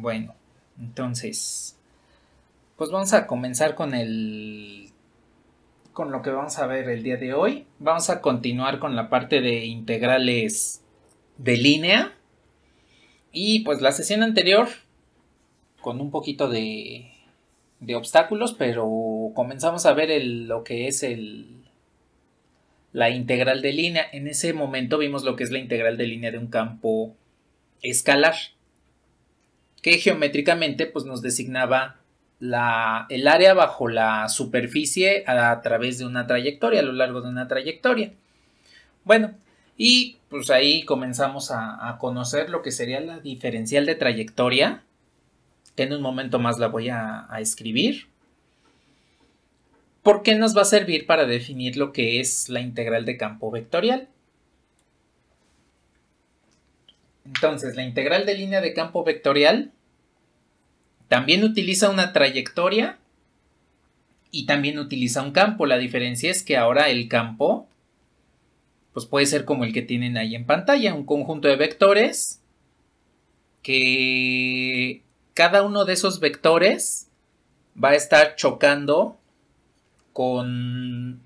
Bueno, entonces, pues vamos a comenzar con con lo que vamos a ver el día de hoy. Vamos a continuar con la parte de integrales de línea. Y pues la sesión anterior, con un poquito de obstáculos, pero comenzamos a ver lo que es la integral de línea. En ese momento vimos lo que es la integral de línea de un campo escalar, que geométricamente pues nos designaba el área bajo la superficie a través de una trayectoria, a lo largo de una trayectoria. Bueno, y pues ahí comenzamos a conocer lo que sería la diferencial de trayectoria, que en un momento más la voy a escribir. ¿Por qué nos va a servir para definir lo que es la integral de campo vectorial? Entonces, la integral de línea de campo vectorial también utiliza una trayectoria y también utiliza un campo. La diferencia es que ahora el campo pues puede ser como el que tienen ahí en pantalla, un conjunto de vectores que cada uno de esos vectores va a estar chocando con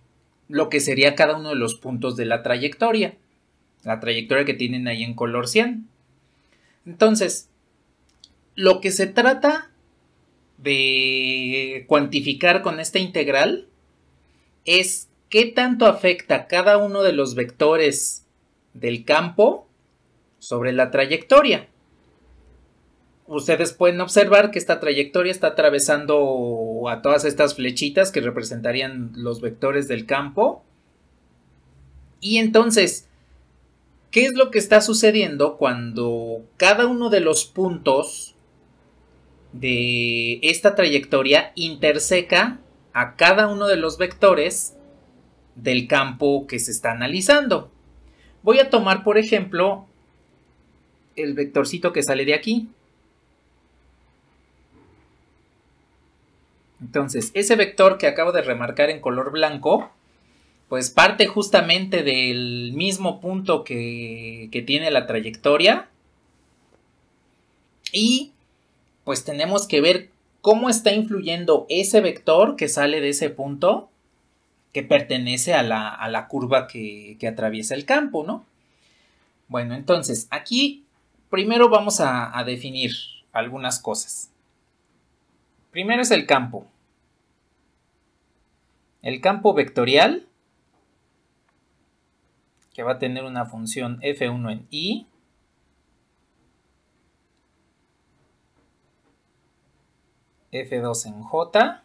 lo que sería cada uno de los puntos de la trayectoria que tienen ahí en color cian. Entonces, lo que se trata de cuantificar con esta integral es qué tanto afecta cada uno de los vectores del campo sobre la trayectoria. Ustedes pueden observar que esta trayectoria está atravesando a todas estas flechitas que representarían los vectores del campo. Y entonces, ¿qué es lo que está sucediendo cuando cada uno de los puntos de esta trayectoria interseca a cada uno de los vectores del campo que se está analizando? Voy a tomar, por ejemplo, el vectorcito que sale de aquí. Entonces, ese vector que acabo de remarcar en color blanco, pues parte justamente del mismo punto que tiene la trayectoria. Y pues tenemos que ver cómo está influyendo ese vector que sale de ese punto que pertenece a la curva que atraviesa el campo, ¿no? Bueno, entonces aquí primero vamos a definir algunas cosas. Primero es el campo. El campo vectorial, que va a tener una función f1 en i, f2 en j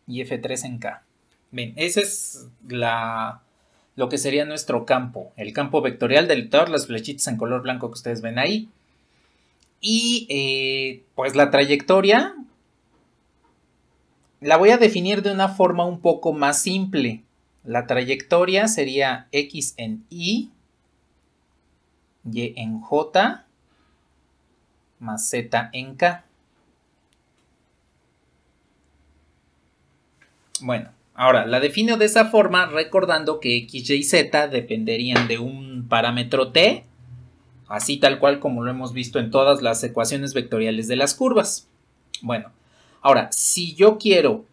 y f3 en k. Bien, ese es lo que sería nuestro campo, el campo vectorial de todas las flechitas en color blanco que ustedes ven ahí. Y pues la trayectoria la voy a definir de una forma un poco más simple. La trayectoria sería x en y en j, más z en k. Bueno, ahora la defino de esa forma recordando que x, y, z dependerían de un parámetro t, así tal cual como lo hemos visto en todas las ecuaciones vectoriales de las curvas. Bueno, ahora, si yo quiero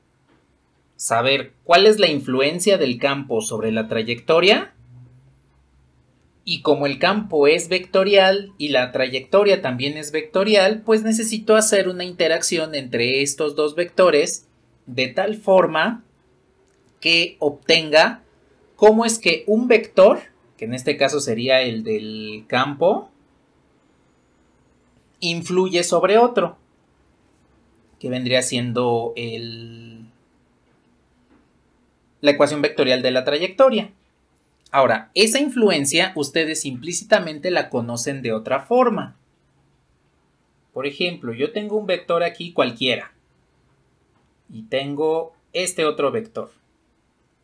saber cuál es la influencia del campo sobre la trayectoria, y como el campo es vectorial y la trayectoria también es vectorial, pues necesito hacer una interacción entre estos dos vectores de tal forma que obtenga cómo es que un vector, que en este caso sería el del campo, influye sobre otro, que vendría siendo la ecuación vectorial de la trayectoria. Ahora, esa influencia ustedes implícitamente la conocen de otra forma. Por ejemplo, yo tengo un vector aquí cualquiera y tengo este otro vector.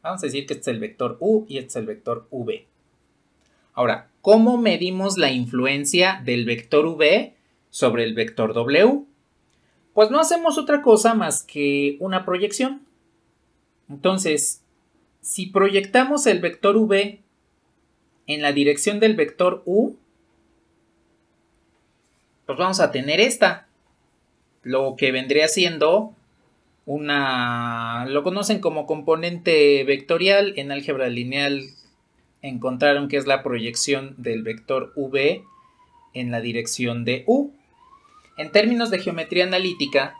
Vamos a decir que este es el vector u y este es el vector v. Ahora, ¿cómo medimos la influencia del vector v sobre el vector w? Pues no hacemos otra cosa más que una proyección. Entonces, si proyectamos el vector v en la dirección del vector u, pues vamos a tener esta, lo que vendría siendo lo conocen como componente vectorial. En álgebra lineal encontraron que es la proyección del vector v en la dirección de u. En términos de geometría analítica,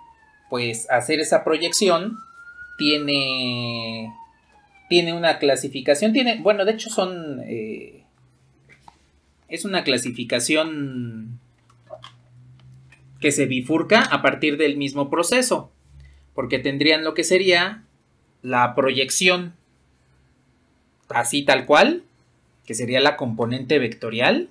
pues hacer esa proyección tiene una clasificación, bueno, de hecho es una clasificación que se bifurca a partir del mismo proceso, porque tendrían lo que sería la proyección así tal cual, que sería la componente vectorial,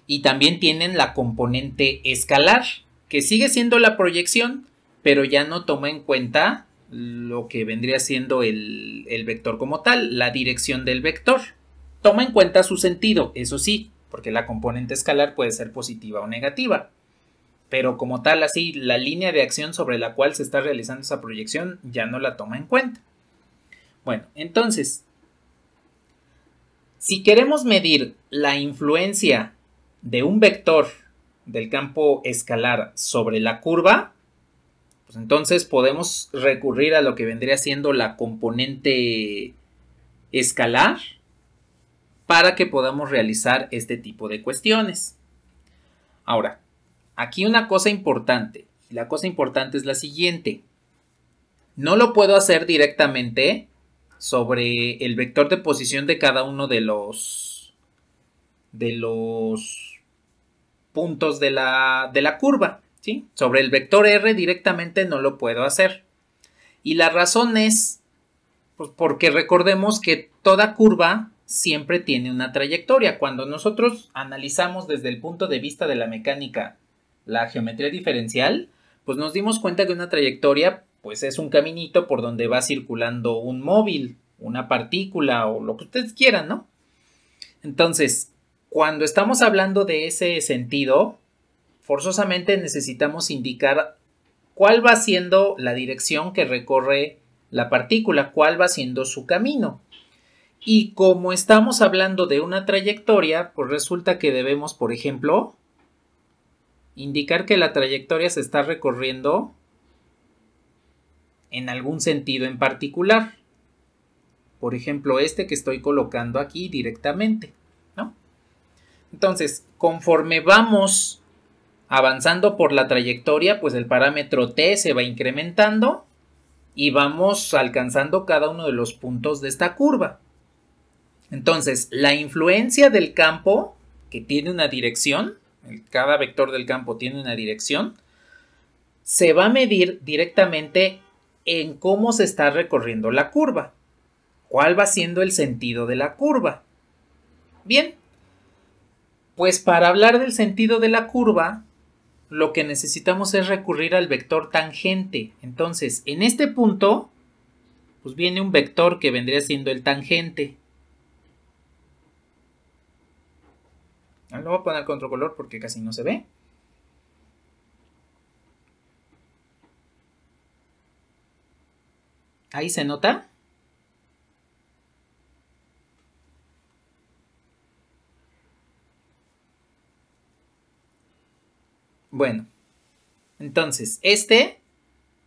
y también tienen la componente escalar, que sigue siendo la proyección, pero ya no toma en cuenta lo que vendría siendo el vector como tal, la dirección del vector. Toma en cuenta su sentido, eso sí, porque la componente escalar puede ser positiva o negativa, pero como tal, así, la línea de acción sobre la cual se está realizando esa proyección ya no la toma en cuenta. Bueno, entonces, si queremos medir la influencia de un vector del campo escalar sobre la curva, pues entonces podemos recurrir a lo que vendría siendo la componente escalar para que podamos realizar este tipo de cuestiones. Ahora, aquí una cosa importante, y la cosa importante es la siguiente. No lo puedo hacer directamente sobre el vector de posición de cada uno de los puntos de la curva, ¿sí? Sobre el vector R directamente no lo puedo hacer. Y la razón es pues, porque recordemos que toda curva siempre tiene una trayectoria. Cuando nosotros analizamos desde el punto de vista de la mecánica la geometría diferencial, pues nos dimos cuenta que una trayectoria pues es un caminito por donde va circulando un móvil, una partícula o lo que ustedes quieran, ¿no? Entonces, cuando estamos hablando de ese sentido, forzosamente necesitamos indicar cuál va siendo la dirección que recorre la partícula, cuál va siendo su camino. Y como estamos hablando de una trayectoria, pues resulta que debemos, por ejemplo, indicar que la trayectoria se está recorriendo en algún sentido en particular. Por ejemplo, este que estoy colocando aquí directamente, ¿no? Entonces, conforme vamos avanzando por la trayectoria, pues el parámetro t se va incrementando y vamos alcanzando cada uno de los puntos de esta curva. Entonces, la influencia del campo, que tiene una dirección, cada vector del campo tiene una dirección, se va a medir directamente en cómo se está recorriendo la curva. ¿Cuál va siendo el sentido de la curva? Bien, pues para hablar del sentido de la curva, lo que necesitamos es recurrir al vector tangente. Entonces, en este punto, pues viene un vector que vendría siendo el tangente. Lo voy a poner con otro color porque casi no se ve. ¿Ahí se nota? Bueno, entonces este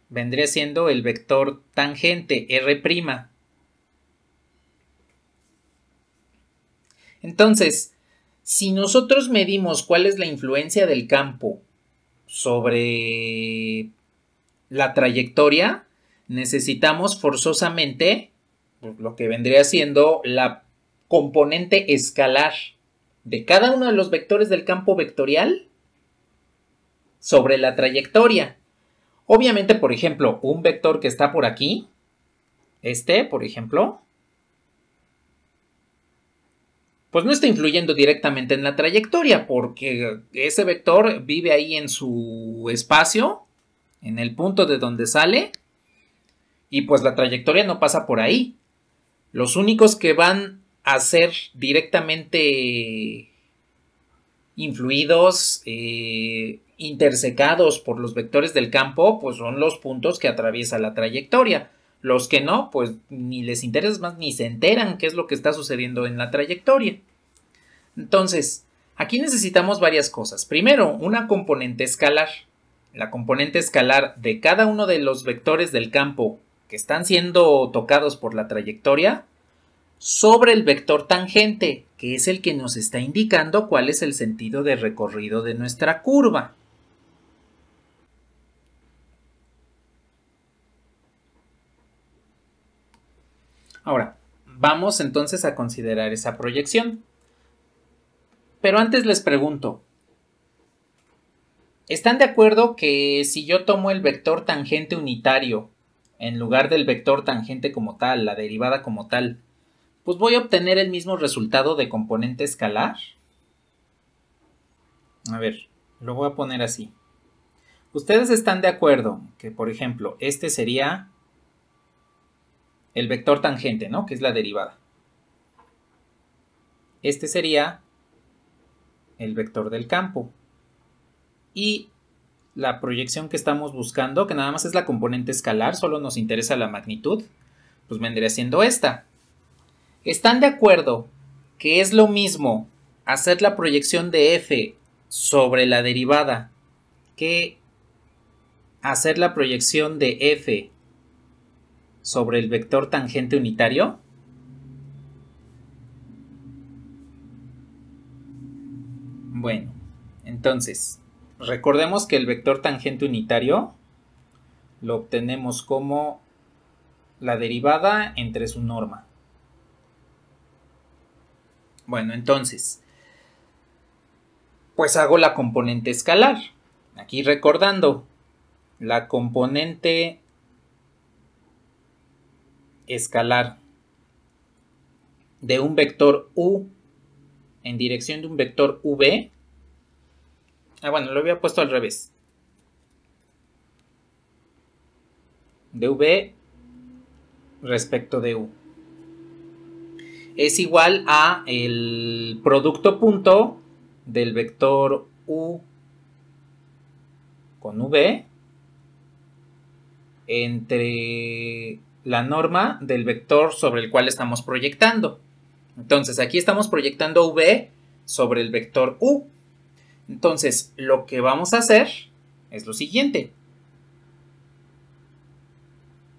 vendría siendo el vector tangente R'. Entonces, si nosotros medimos cuál es la influencia del campo sobre la trayectoria, necesitamos forzosamente lo que vendría siendo la componente escalar de cada uno de los vectores del campo vectorial sobre la trayectoria. Obviamente, por ejemplo, un vector que está por aquí, por ejemplo, pues no está influyendo directamente en la trayectoria porque ese vector vive ahí en su espacio, en el punto de donde sale, y pues la trayectoria no pasa por ahí. Los únicos que van a ser directamente influidos, intersecados por los vectores del campo, pues son los puntos que atraviesa la trayectoria. Los que no, pues ni les interesa más, ni se enteran qué es lo que está sucediendo en la trayectoria. Entonces, Aquí necesitamos varias cosas. Primero, una componente escalar. La componente escalar de cada uno de los vectores del campo que están siendo tocados por la trayectoria sobre el vector tangente, que es el que nos está indicando cuál es el sentido de recorrido de nuestra curva. Ahora, vamos entonces a considerar esa proyección. Pero antes les pregunto, ¿están de acuerdo que si yo tomo el vector tangente unitario en lugar del vector tangente como tal, la derivada como tal, pues voy a obtener el mismo resultado de componente escalar? A ver, lo voy a poner así. ¿Ustedes están de acuerdo que, por ejemplo, este sería el vector tangente, ¿no? Que es la derivada. Este sería el vector del campo. Y la proyección que estamos buscando, que nada más es la componente escalar, solo nos interesa la magnitud, pues vendría siendo esta. ¿Están de acuerdo que es lo mismo hacer la proyección de f sobre la derivada que hacer la proyección de f sobre el vector tangente unitario? Bueno, entonces, recordemos que el vector tangente unitario lo obtenemos como la derivada entre su norma. Bueno, entonces, pues hago la componente escalar. Aquí recordando, la componente escalar de un vector u en dirección de un vector v. Bueno, lo había puesto al revés. De v respecto de u. Es igual a el producto punto del vector u con v entre la norma del vector sobre el cual estamos proyectando. Entonces, aquí estamos proyectando v sobre el vector u. Entonces, lo que vamos a hacer es lo siguiente.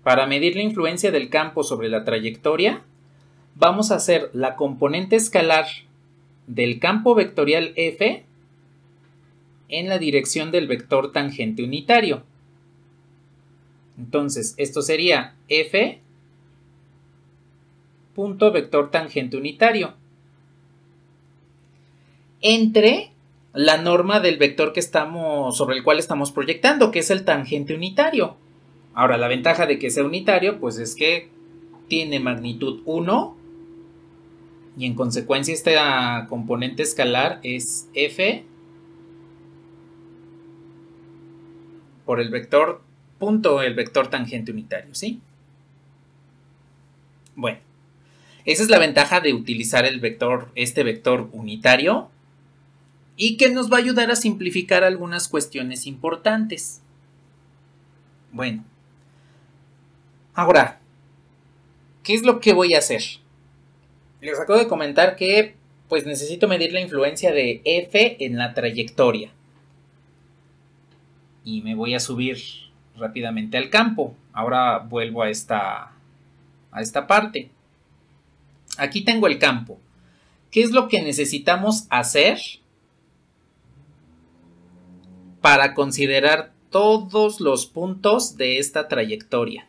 Para medir la influencia del campo sobre la trayectoria, vamos a hacer la componente escalar del campo vectorial f en la dirección del vector tangente unitario. Entonces, esto sería f punto vector tangente unitario entre la norma del vector que estamos, sobre el cual estamos proyectando, que es el tangente unitario. Ahora, la ventaja de que sea unitario, pues es que tiene magnitud 1 y en consecuencia esta componente escalar es f por el vector punto, el vector tangente unitario, ¿sí? Bueno, esa es la ventaja de utilizar el vector, este vector unitario, y que nos va a ayudar a simplificar algunas cuestiones importantes. Bueno, ahora, ¿qué es lo que voy a hacer? Les acabo de comentar que pues necesito medir la influencia de f en la trayectoria. Y me voy a subir rápidamente al campo. Ahora vuelvo a esta parte. Aquí tengo el campo. ¿Qué es lo que necesitamos hacer para considerar todos los puntos de esta trayectoria?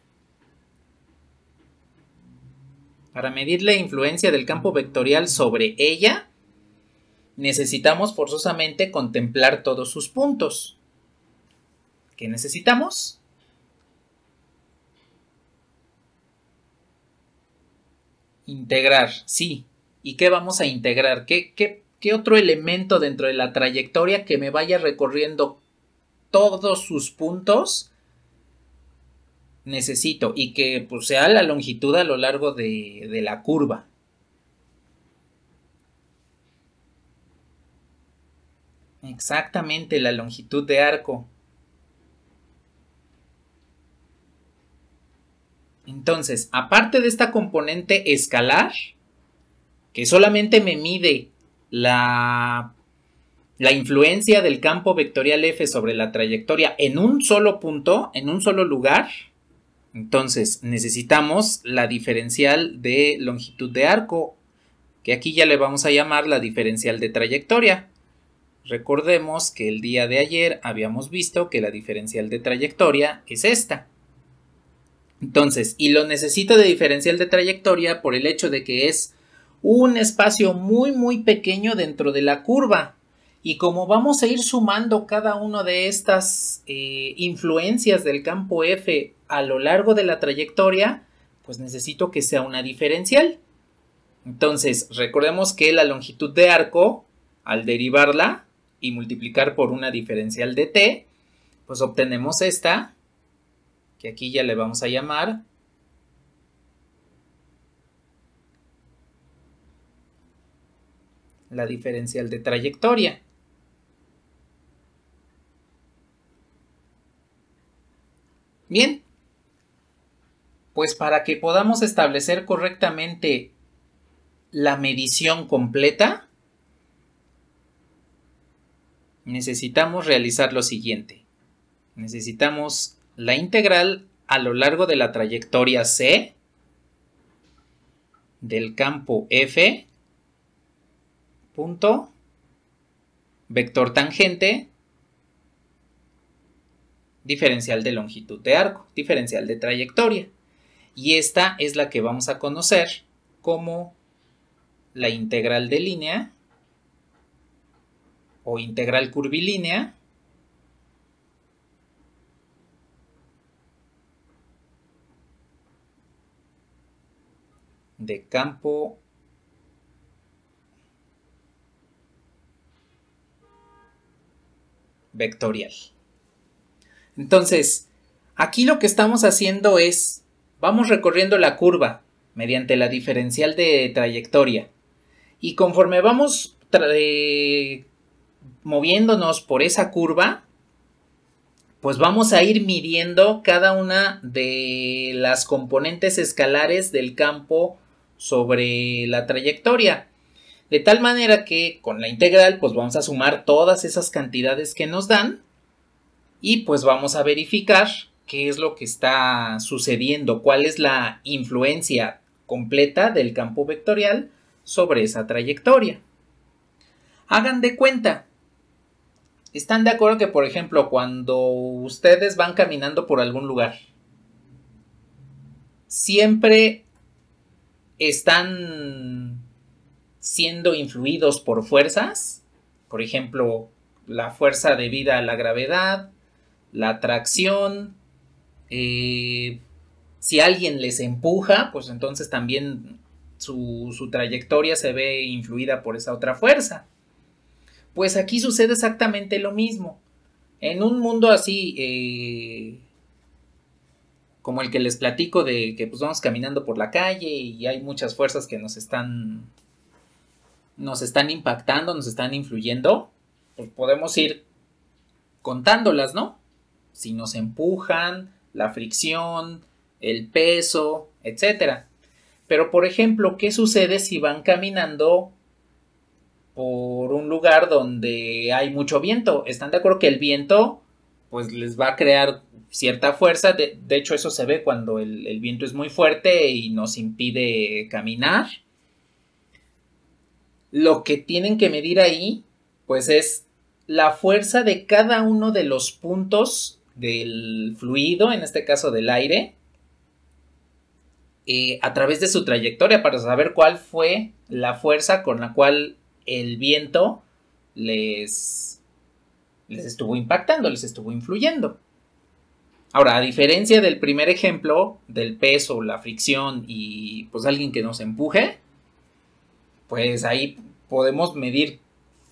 Para medir la influencia del campo vectorial sobre ella, necesitamos forzosamente contemplar todos sus puntos. ¿Qué necesitamos? Integrar, sí. ¿Y qué vamos a integrar? ¿Qué otro elemento dentro de la trayectoria que me vaya recorriendo todos sus puntos necesito? Y que pues, sea la longitud a lo largo de la curva. Exactamente, la longitud de arco. Entonces, aparte de esta componente escalar, que solamente me mide la la influencia del campo vectorial F sobre la trayectoria en un solo punto, en un solo lugar, entonces necesitamos la diferencial de longitud de arco, que aquí ya le vamos a llamar la diferencial de trayectoria. Recordemos que el día de ayer habíamos visto que la diferencial de trayectoria es esta. Entonces, y lo necesito de diferencial de trayectoria por el hecho de que es un espacio muy pequeño dentro de la curva. Y como vamos a ir sumando cada una de estas influencias del campo F a lo largo de la trayectoria, pues necesito que sea una diferencial. Entonces, recordemos que la longitud de arco, al derivarla y multiplicar por una diferencial de t, pues obtenemos esta, que aquí ya le vamos a llamar la diferencial de trayectoria. Bien, pues para que podamos establecer correctamente la medición completa, necesitamos realizar lo siguiente. Necesitamos la integral a lo largo de la trayectoria C del campo F, punto, vector tangente, diferencial de longitud de arco, diferencial de trayectoria. Y esta es la que vamos a conocer como la integral de línea o integral curvilínea de campo vectorial. Entonces, aquí lo que estamos haciendo es, vamos recorriendo la curva mediante la diferencial de trayectoria. Y conforme vamos moviéndonos por esa curva, pues vamos a ir midiendo cada una de las componentes escalares del campo sobre la trayectoria. De tal manera que con la integral, pues vamos a sumar todas esas cantidades que nos dan. Y pues vamos a verificar qué es lo que está sucediendo, cuál es la influencia completa del campo vectorial sobre esa trayectoria. Hagan de cuenta, ¿están de acuerdo que, por ejemplo, cuando ustedes van caminando por algún lugar, siempre están siendo influidos por fuerzas? Por ejemplo, la fuerza debida a la gravedad, la atracción, si alguien les empuja, pues entonces también su trayectoria se ve influida por esa otra fuerza. Pues aquí sucede exactamente lo mismo. En un mundo así, como el que les platico de que pues vamos caminando por la calle y hay muchas fuerzas que nos están impactando, nos están influyendo, pues podemos ir contándolas, ¿no? Si nos empujan, la fricción, el peso, etc. Pero, por ejemplo, ¿qué sucede si van caminando por un lugar donde hay mucho viento? ¿Están de acuerdo que el viento pues les va a crear cierta fuerza? De hecho, eso se ve cuando el viento es muy fuerte y nos impide caminar. Lo que tienen que medir ahí, pues es la fuerza de cada uno de los puntos del fluido, en este caso del aire, a través de su trayectoria, para saber cuál fue la fuerza con la cual el viento les estuvo impactando, les estuvo influyendo. Ahora, a diferencia del primer ejemplo, del peso, la fricción y pues alguien que nos empuje, pues ahí podemos medir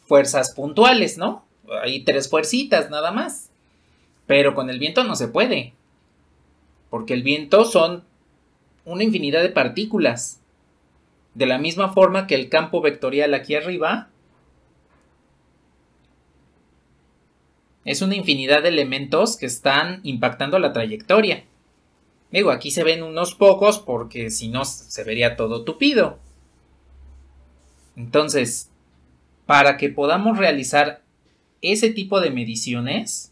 fuerzas puntuales, ¿no? Hay 3 fuercitas nada más. Pero con el viento no se puede. Porque el viento son una infinidad de partículas. De la misma forma que el campo vectorial aquí arriba es una infinidad de elementos que están impactando la trayectoria. Digo, aquí se ven unos pocos porque si no se vería todo tupido. Entonces, para que podamos realizar ese tipo de mediciones,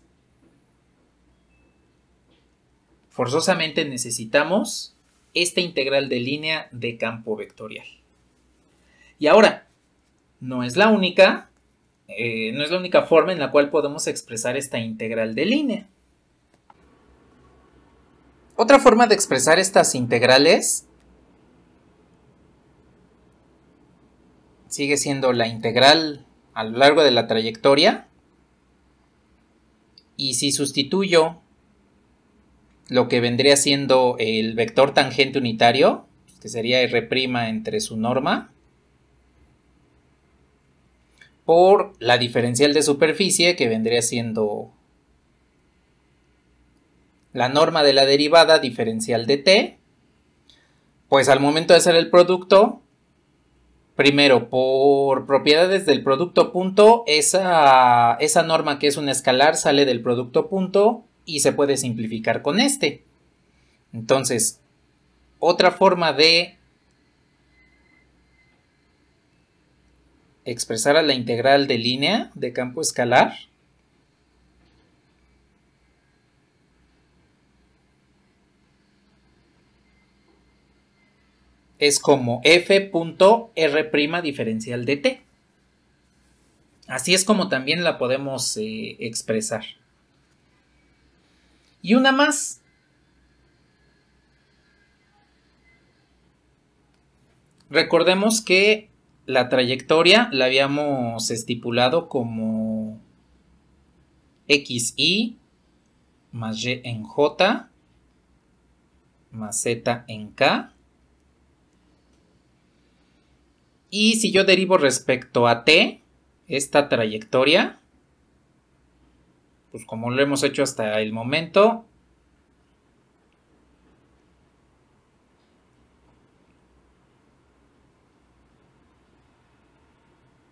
forzosamente necesitamos esta integral de línea de campo vectorial. Y ahora, no es la única forma en la cual podemos expresar esta integral de línea. Otra forma de expresar estas integrales sigue siendo la integral a lo largo de la trayectoria. Y si sustituyo lo que vendría siendo el vector tangente unitario, que sería R' entre su norma, por la diferencial de superficie, que vendría siendo la norma de la derivada diferencial de t, pues al momento de hacer el producto, primero, por propiedades del producto punto, esa norma que es un escalar sale del producto punto y se puede simplificar con este. Entonces, otra forma de expresar a la integral de línea de campo escalar es como f.r' diferencial de t. Así es como también la podemos expresar. Y una más. Recordemos que la trayectoria la habíamos estipulado como xy más y en j más z en k. Y si yo derivo respecto a t, esta trayectoria, pues como lo hemos hecho hasta el momento,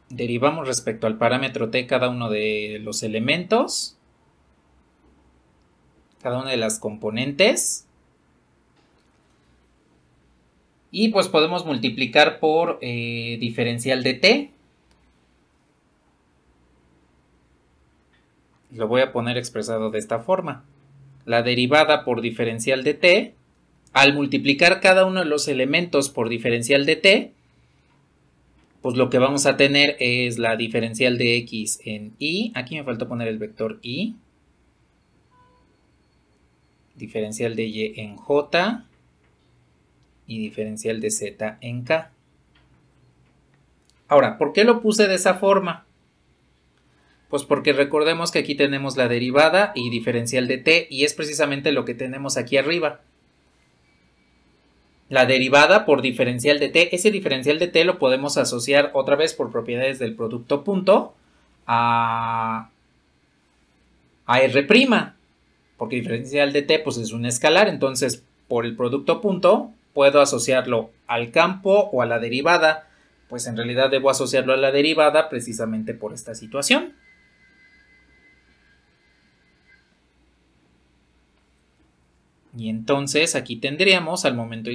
derivamos respecto al parámetro t cada uno de los elementos, cada una de las componentes. Y pues podemos multiplicar por diferencial de t. Lo voy a poner expresado de esta forma. La derivada por diferencial de t, al multiplicar cada uno de los elementos por diferencial de t, pues lo que vamos a tener es la diferencial de x en y. Aquí me faltó poner el vector y. Diferencial de y en j. Y diferencial de z en k. Ahora, ¿por qué lo puse de esa forma? Pues porque recordemos que aquí tenemos la derivada y diferencial de t, y es precisamente lo que tenemos aquí arriba. La derivada por diferencial de t, ese diferencial de t lo podemos asociar otra vez por propiedades del producto punto a R', porque diferencial de t pues es un escalar, entonces por el producto punto puedo asociarlo al campo o a la derivada, pues en realidad debo asociarlo a la derivada precisamente por esta situación. Y entonces aquí tendríamos al momento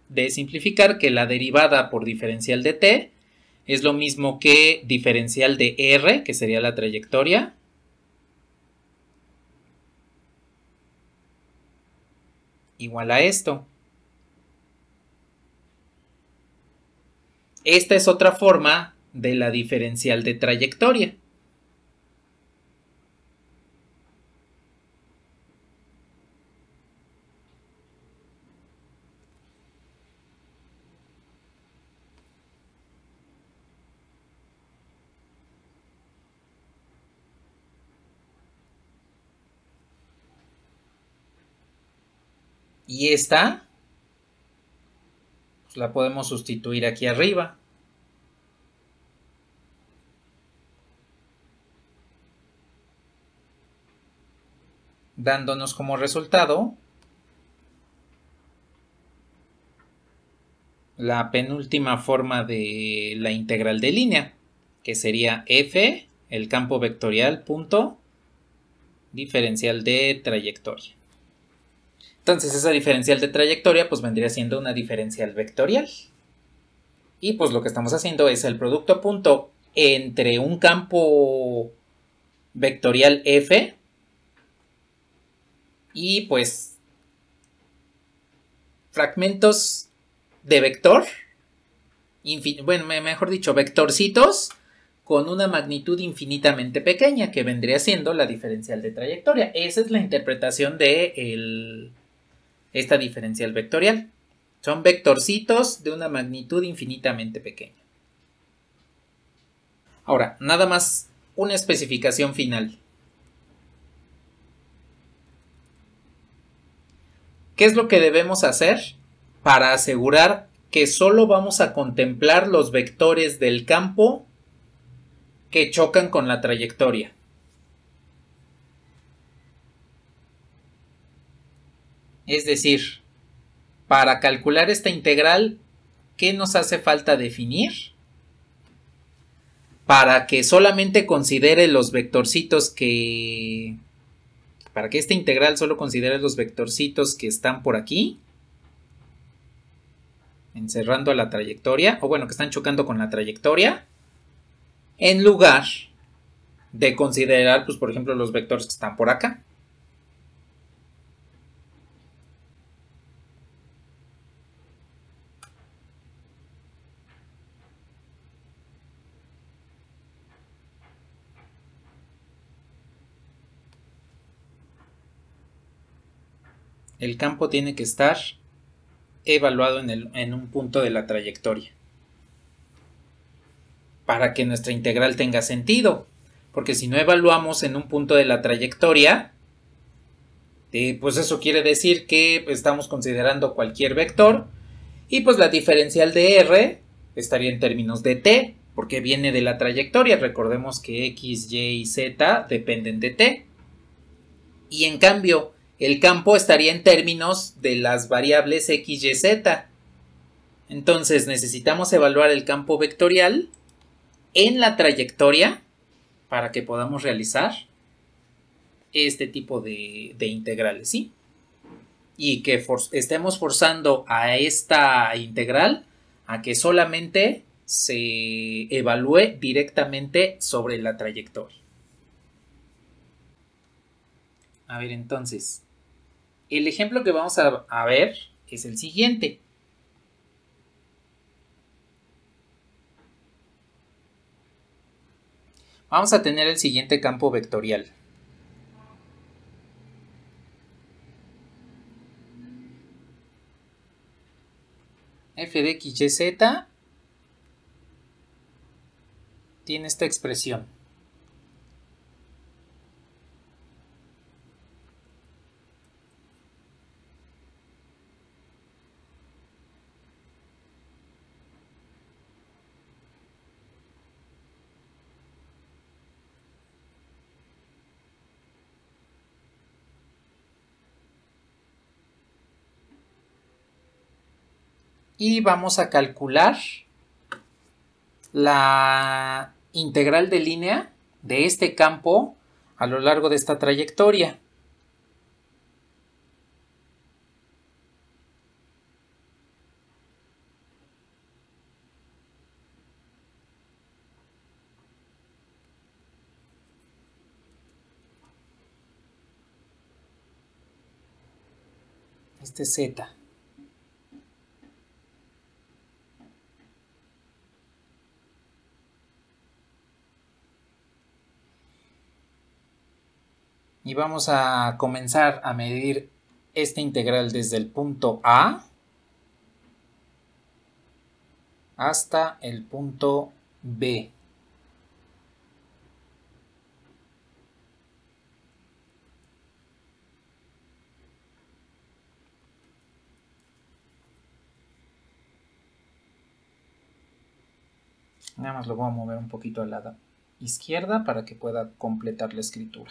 de simplificar que la derivada por diferencial de t es lo mismo que diferencial de r, que sería la trayectoria, igual a esto. Esta es otra forma de la diferencial de trayectoria. Y esta pues la podemos sustituir aquí arriba. Dándonos como resultado la penúltima forma de la integral de línea, que sería f, el campo vectorial, punto, diferencial de trayectoria. Entonces esa diferencial de trayectoria pues vendría siendo una diferencial vectorial. Y pues lo que estamos haciendo es el producto punto entre un campo vectorial f y pues fragmentos de vector, bueno, mejor dicho, vectorcitos con una magnitud infinitamente pequeña, que vendría siendo la diferencial de trayectoria. Esa es la interpretación de esta diferencial vectorial. Son vectorcitos de una magnitud infinitamente pequeña. Ahora, nada más una especificación final. ¿Qué es lo que debemos hacer para asegurar que solo vamos a contemplar los vectores del campo que chocan con la trayectoria? Es decir, para calcular esta integral, ¿qué nos hace falta definir? Para que solamente considere los vectorcitos que... Para que esta integral solo considere los vectorcitos que están por aquí, encerrando a la trayectoria, o bueno, que están chocando con la trayectoria, en lugar de considerar, pues por ejemplo, los vectores que están por acá. El campo tiene que estar evaluado en un punto de la trayectoria para que nuestra integral tenga sentido, porque si no evaluamos en un punto de la trayectoria, pues eso quiere decir que estamos considerando cualquier vector y pues la diferencial de r estaría en términos de t, porque viene de la trayectoria. Recordemos que x, y y z dependen de t, y en cambio el campo estaría en términos de las variables x, y, z. Entonces necesitamos evaluar el campo vectorial en la trayectoria para que podamos realizar este tipo de integrales, ¿sí? Y que estemos forzando a esta integral a que solamente se evalúe directamente sobre la trayectoria. A ver, entonces, el ejemplo que vamos a ver es el siguiente. Vamos a tener el siguiente campo vectorial. F de x, y, z tiene esta expresión. Y vamos a calcular la integral de línea de este campo a lo largo de esta trayectoria. Este z. Y vamos a comenzar a medir esta integral desde el punto A hasta el punto B. Nada más lo voy a mover un poquito a la izquierda para que pueda completar la escritura.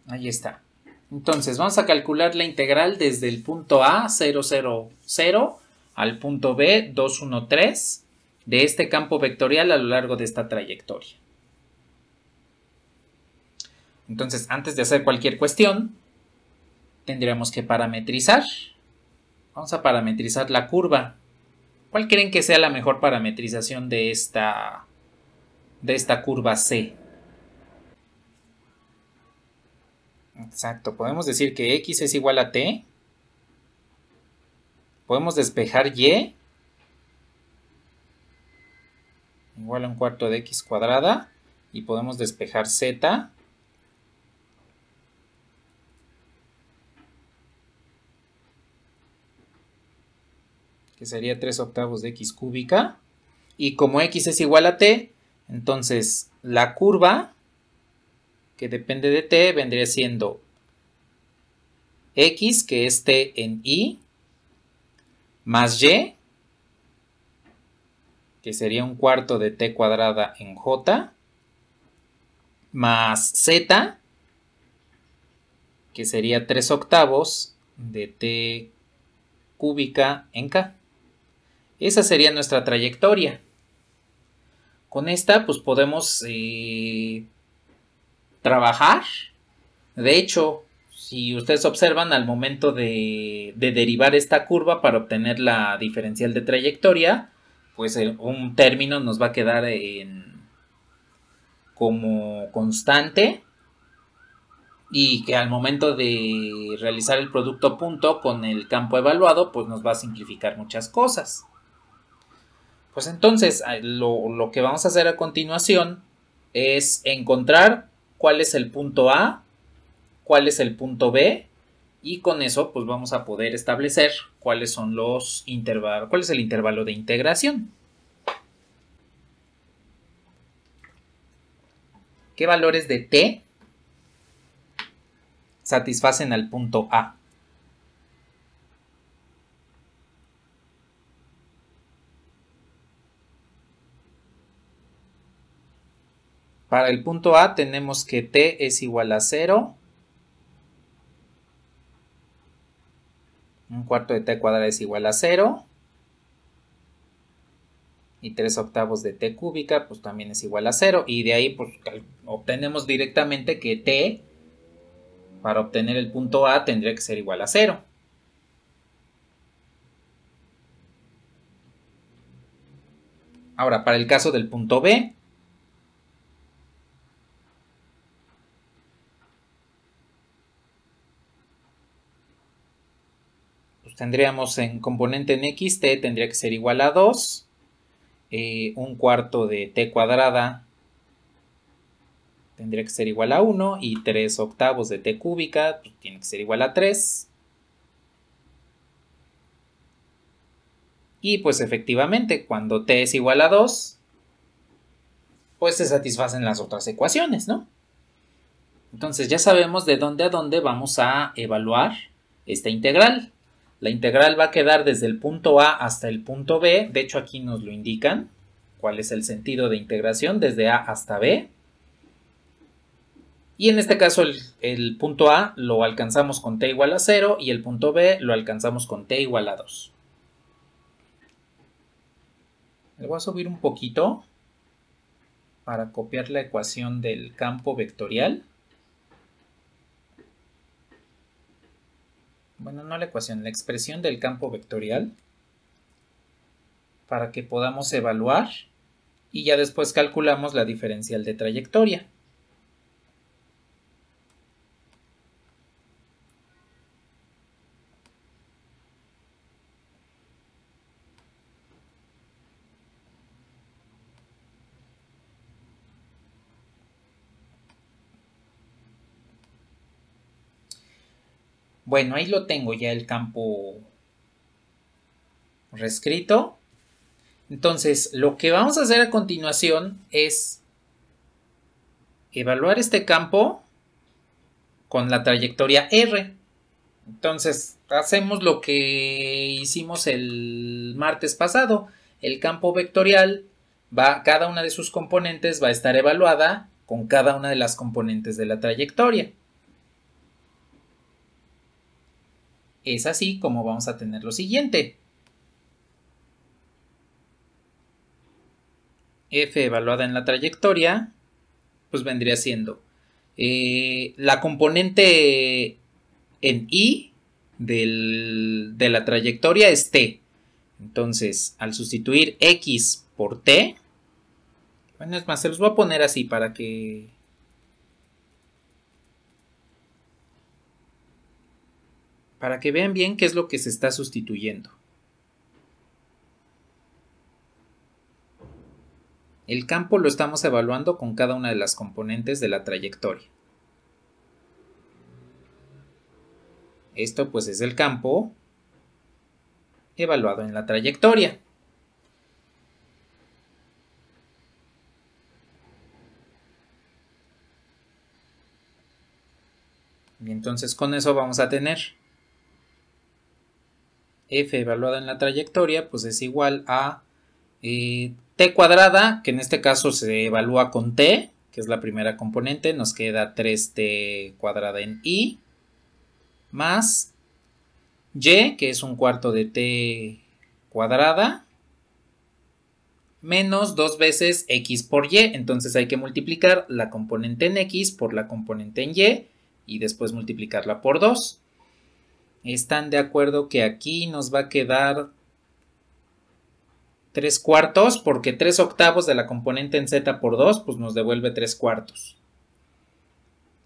Ahí está. Entonces vamos a calcular la integral desde el punto A 0, 0, 0 al punto B 2, 1, 3 de este campo vectorial a lo largo de esta trayectoria. Entonces, antes de hacer cualquier cuestión, tendríamos que parametrizar. Vamos a parametrizar la curva. ¿Cuál creen que sea la mejor parametrización de esta curva C? Exacto, podemos decir que X es igual a T. Podemos despejar Y igual a un cuarto de X cuadrada. Y podemos despejar Z que sería 3 octavos de X cúbica. Y como X es igual a T, entonces la curva que depende de T vendría siendo X, que es T en Y, más Y, que sería un cuarto de T cuadrada en J, más Z, que sería 3 octavos de T cúbica en K. Esa sería nuestra trayectoria. Con esta pues podemos trabajar. De hecho, si ustedes observan, al momento de derivar esta curva para obtener la diferencial de trayectoria, pues un término nos va a quedar como constante, y que al momento de realizar el producto punto con el campo evaluado, pues nos va a simplificar muchas cosas. Pues entonces lo que vamos a hacer a continuación es encontrar cuál es el punto A, cuál es el punto B, y con eso pues vamos a poder establecer cuáles son los intervalos, cuál es el intervalo de integración. ¿Qué valores de T satisfacen al punto A? Para el punto A tenemos que T es igual a 0. Un cuarto de T cuadrada es igual a 0. Y 3 octavos de T cúbica pues también es igual a 0. Y de ahí pues obtenemos directamente que T, para obtener el punto A, tendría que ser igual a 0. Ahora, para el caso del punto B, pues tendríamos en componente en X, T tendría que ser igual a 2. Un cuarto de T cuadrada tendría que ser igual a 1. Y 3 octavos de T cúbica pues tiene que ser igual a 3. Y pues efectivamente, cuando T es igual a 2, pues se satisfacen las otras ecuaciones, ¿no? Entonces ya sabemos de dónde a dónde vamos a evaluar esta integral. La integral va a quedar desde el punto A hasta el punto B. De hecho, aquí nos lo indican cuál es el sentido de integración desde A hasta B. Y en este caso el punto A lo alcanzamos con T igual a 0 y el punto B lo alcanzamos con T igual a 2. Le voy a subir un poquito para copiar la ecuación del campo vectorial. Bueno, no la ecuación, la expresión del campo vectorial, para que podamos evaluar y ya después calculamos la diferencial de trayectoria. Bueno, ahí lo tengo ya el campo reescrito. Entonces, lo que vamos a hacer a continuación es evaluar este campo con la trayectoria R. Entonces, hacemos lo que hicimos el martes pasado. El campo vectorial cada una de sus componentes va a estar evaluada con cada una de las componentes de la trayectoria. Es así como vamos a tener lo siguiente. F evaluada en la trayectoria, pues vendría siendo la componente en y de la trayectoria es t. Entonces, al sustituir x por t, bueno, es más, se los voy a poner así para que vean bien qué es lo que se está sustituyendo. El campo lo estamos evaluando con cada una de las componentes de la trayectoria. Esto pues es el campo evaluado en la trayectoria. Y entonces con eso vamos a tener f evaluada en la trayectoria pues es igual a t cuadrada, que en este caso se evalúa con t, que es la primera componente, nos queda 3t cuadrada en y, más y, que es un cuarto de t cuadrada, menos 2 veces x por y. Entonces hay que multiplicar la componente en x por la componente en y después multiplicarla por 2. ¿Están de acuerdo que aquí nos va a quedar 3 cuartos? Porque 3 octavos de la componente en z por 2 pues nos devuelve 3 cuartos.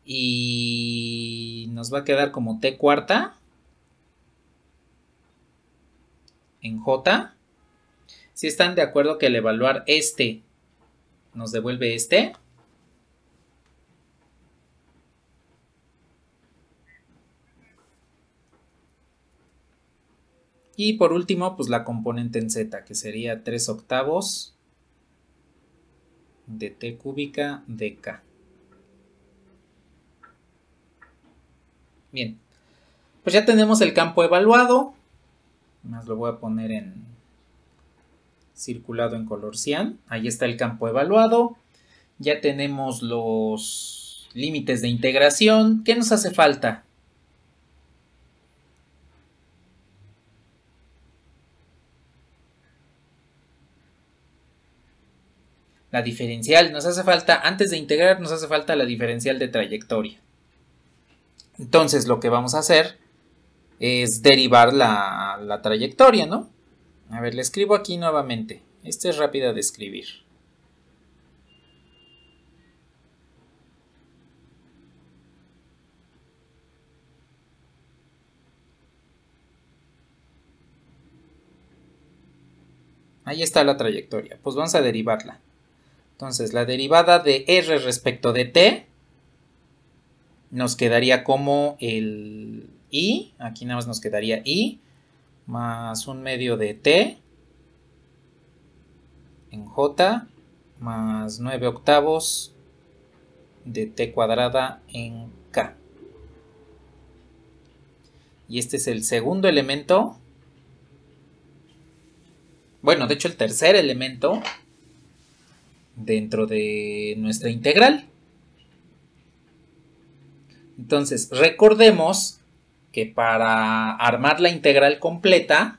Y nos va a quedar como t cuarta en j. Si están de acuerdo que al evaluar este nos devuelve este. Y por último, pues la componente en z, que sería 3 octavos de t cúbica de k. Bien, pues ya tenemos el campo evaluado. Más lo voy a poner en circulado en color cian. Ahí está el campo evaluado. Ya tenemos los límites de integración. ¿Qué nos hace falta? La diferencial. Nos hace falta, antes de integrar, nos hace falta la diferencial de trayectoria. Entonces lo que vamos a hacer es derivar la trayectoria, ¿no? A ver, le escribo aquí nuevamente. Esta es rápida de escribir. Ahí está la trayectoria. Pues vamos a derivarla. Entonces, la derivada de r respecto de t nos quedaría como el i. Aquí nada más nos quedaría i más un medio de t en j más 9 octavos de t cuadrada en k. Y este es el segundo elemento. Bueno, de hecho el tercer elemento dentro de nuestra integral. Entonces, recordemos que para armar la integral completa,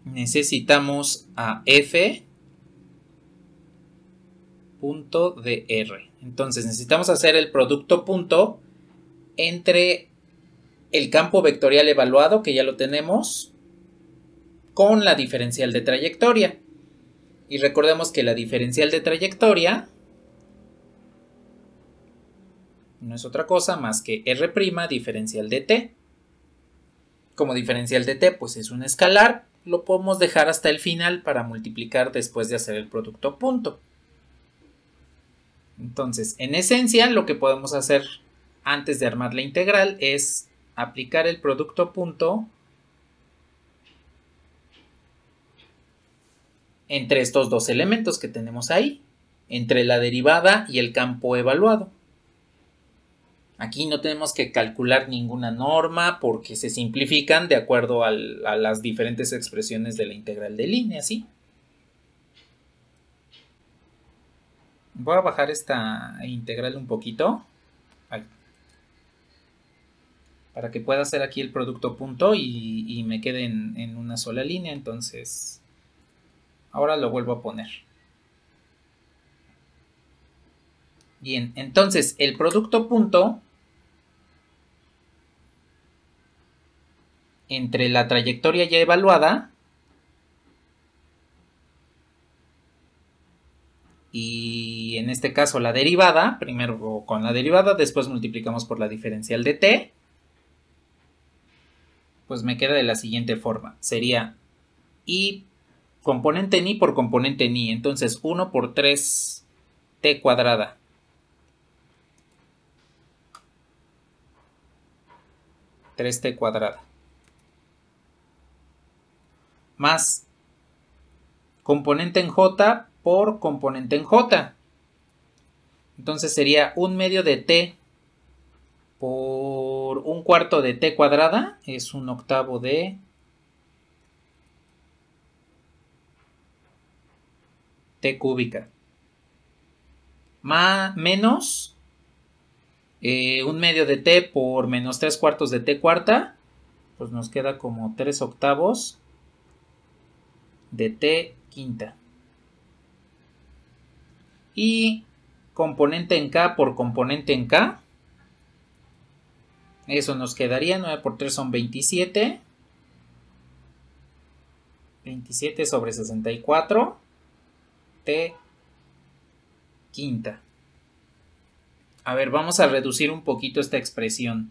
necesitamos a f punto de r. Entonces necesitamos hacer el producto punto entre el campo vectorial evaluado, que ya lo tenemos, con la diferencial de trayectoria. Y recordemos que la diferencial de trayectoria no es otra cosa más que r' diferencial de t. Como diferencial de t pues es un escalar, lo podemos dejar hasta el final para multiplicar después de hacer el producto punto. Entonces, en esencia, lo que podemos hacer antes de armar la integral es aplicar el producto punto entre estos dos elementos que tenemos ahí, entre la derivada y el campo evaluado. Aquí no tenemos que calcular ninguna norma porque se simplifican de acuerdo a las diferentes expresiones de la integral de línea, ¿sí? Voy a bajar esta integral un poquito para que pueda hacer aquí el producto punto y me quede en una sola línea. Entonces Ahora lo vuelvo a poner. Bien, entonces el producto punto entre la trayectoria ya evaluada y en este caso la derivada, primero con la derivada, después multiplicamos por la diferencial de t, pues me queda de la siguiente forma. Sería y componente en i por componente en i, entonces 1 por 3t cuadrada. Más componente en j por componente en j. Entonces sería 1/2 de t por 1/4 de t cuadrada, es 1/8 de t cúbica. Menos 1/2 de t por menos 3/4 de t cuarta, pues nos queda como 3/8 de t quinta. Y componente en k por componente en k, eso nos quedaría 9 por 3 son 27. 27 sobre 64 t quinta. A ver, vamos a reducir un poquito esta expresión.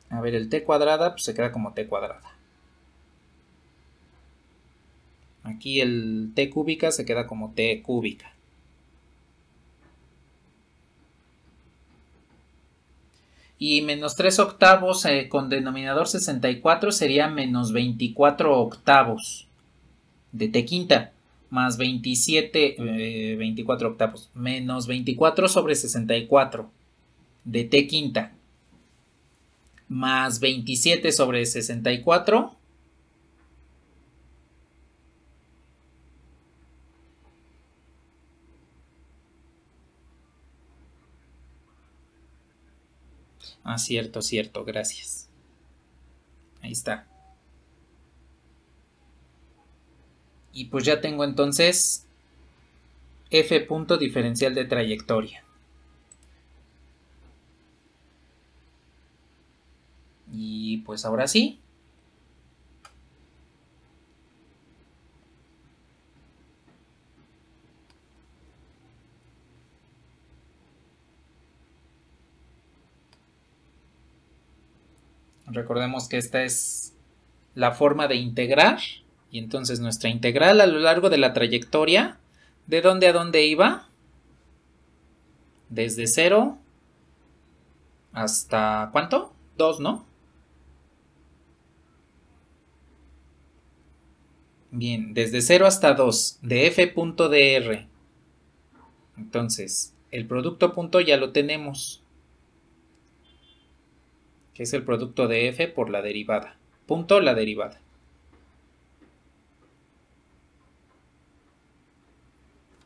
A ver, el t cuadrada pues se queda como t cuadrada. Aquí el t cúbica se queda como t cúbica. Y menos 3/8 con denominador 64 sería menos 24/8 de t quinta. Más 27, 24/8, menos 24 sobre 64 de t quinta. Más 27 sobre 64. Ah, cierto, gracias. Ahí está. Y pues ya tengo entonces f punto diferencial de trayectoria. Y pues ahora sí. Recordemos que esta es la forma de integrar. Y entonces nuestra integral a lo largo de la trayectoria, ¿de dónde a dónde iba? Desde 0 hasta, ¿cuánto? 2, ¿no? Bien, desde 0 hasta 2, de f.dr. Entonces, el producto punto ya lo tenemos, que es el producto de f por la derivada. Punto la derivada.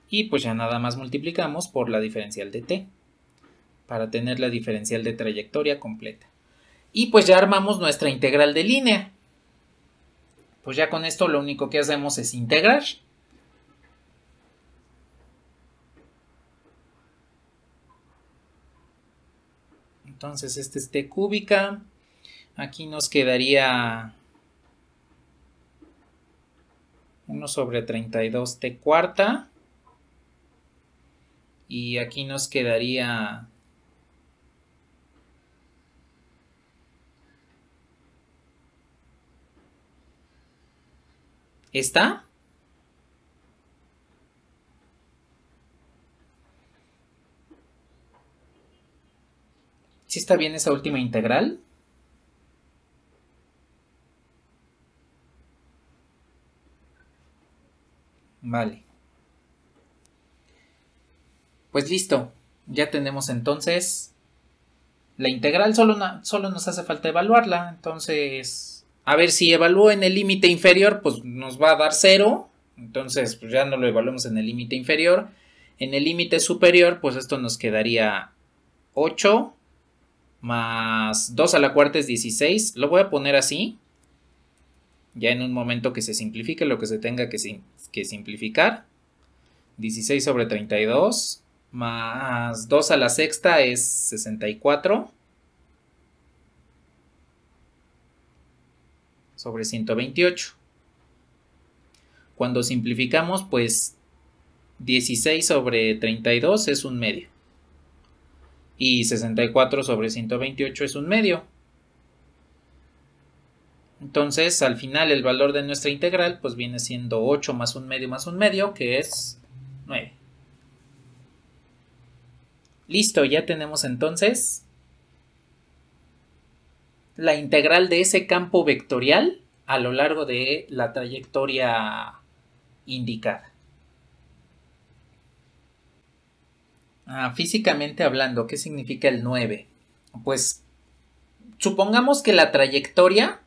Y pues ya nada más multiplicamos por la diferencial de t, para tener la diferencial de trayectoria completa. Y pues ya armamos nuestra integral de línea. Pues ya con esto lo único que hacemos es integrar. Entonces este es t cúbica. Aquí nos quedaría 1 sobre 32 t cuarta. Y aquí nos quedaría esta. ¿Sí está bien esa última integral? Vale. Pues listo. Ya tenemos entonces la integral. Solo nos hace falta evaluarla. Entonces, a ver, si evalúo en el límite inferior, pues nos va a dar 0. Entonces, pues ya no lo evaluamos en el límite inferior. En el límite superior, pues esto nos quedaría 8 más 2 a la cuarta es 16. Lo voy a poner así. Ya en un momento que se simplifique lo que se tenga que simplificar. 16 sobre 32 más 2 a la sexta es 64 sobre 128. Cuando simplificamos, pues 16 sobre 32 es un medio. Y 64 sobre 128 es un medio. Entonces, al final, el valor de nuestra integral pues viene siendo 8 más un medio, que es 9. Listo, ya tenemos entonces la integral de ese campo vectorial a lo largo de la trayectoria indicada. Físicamente hablando, ¿qué significa el 9? Pues supongamos que la trayectoria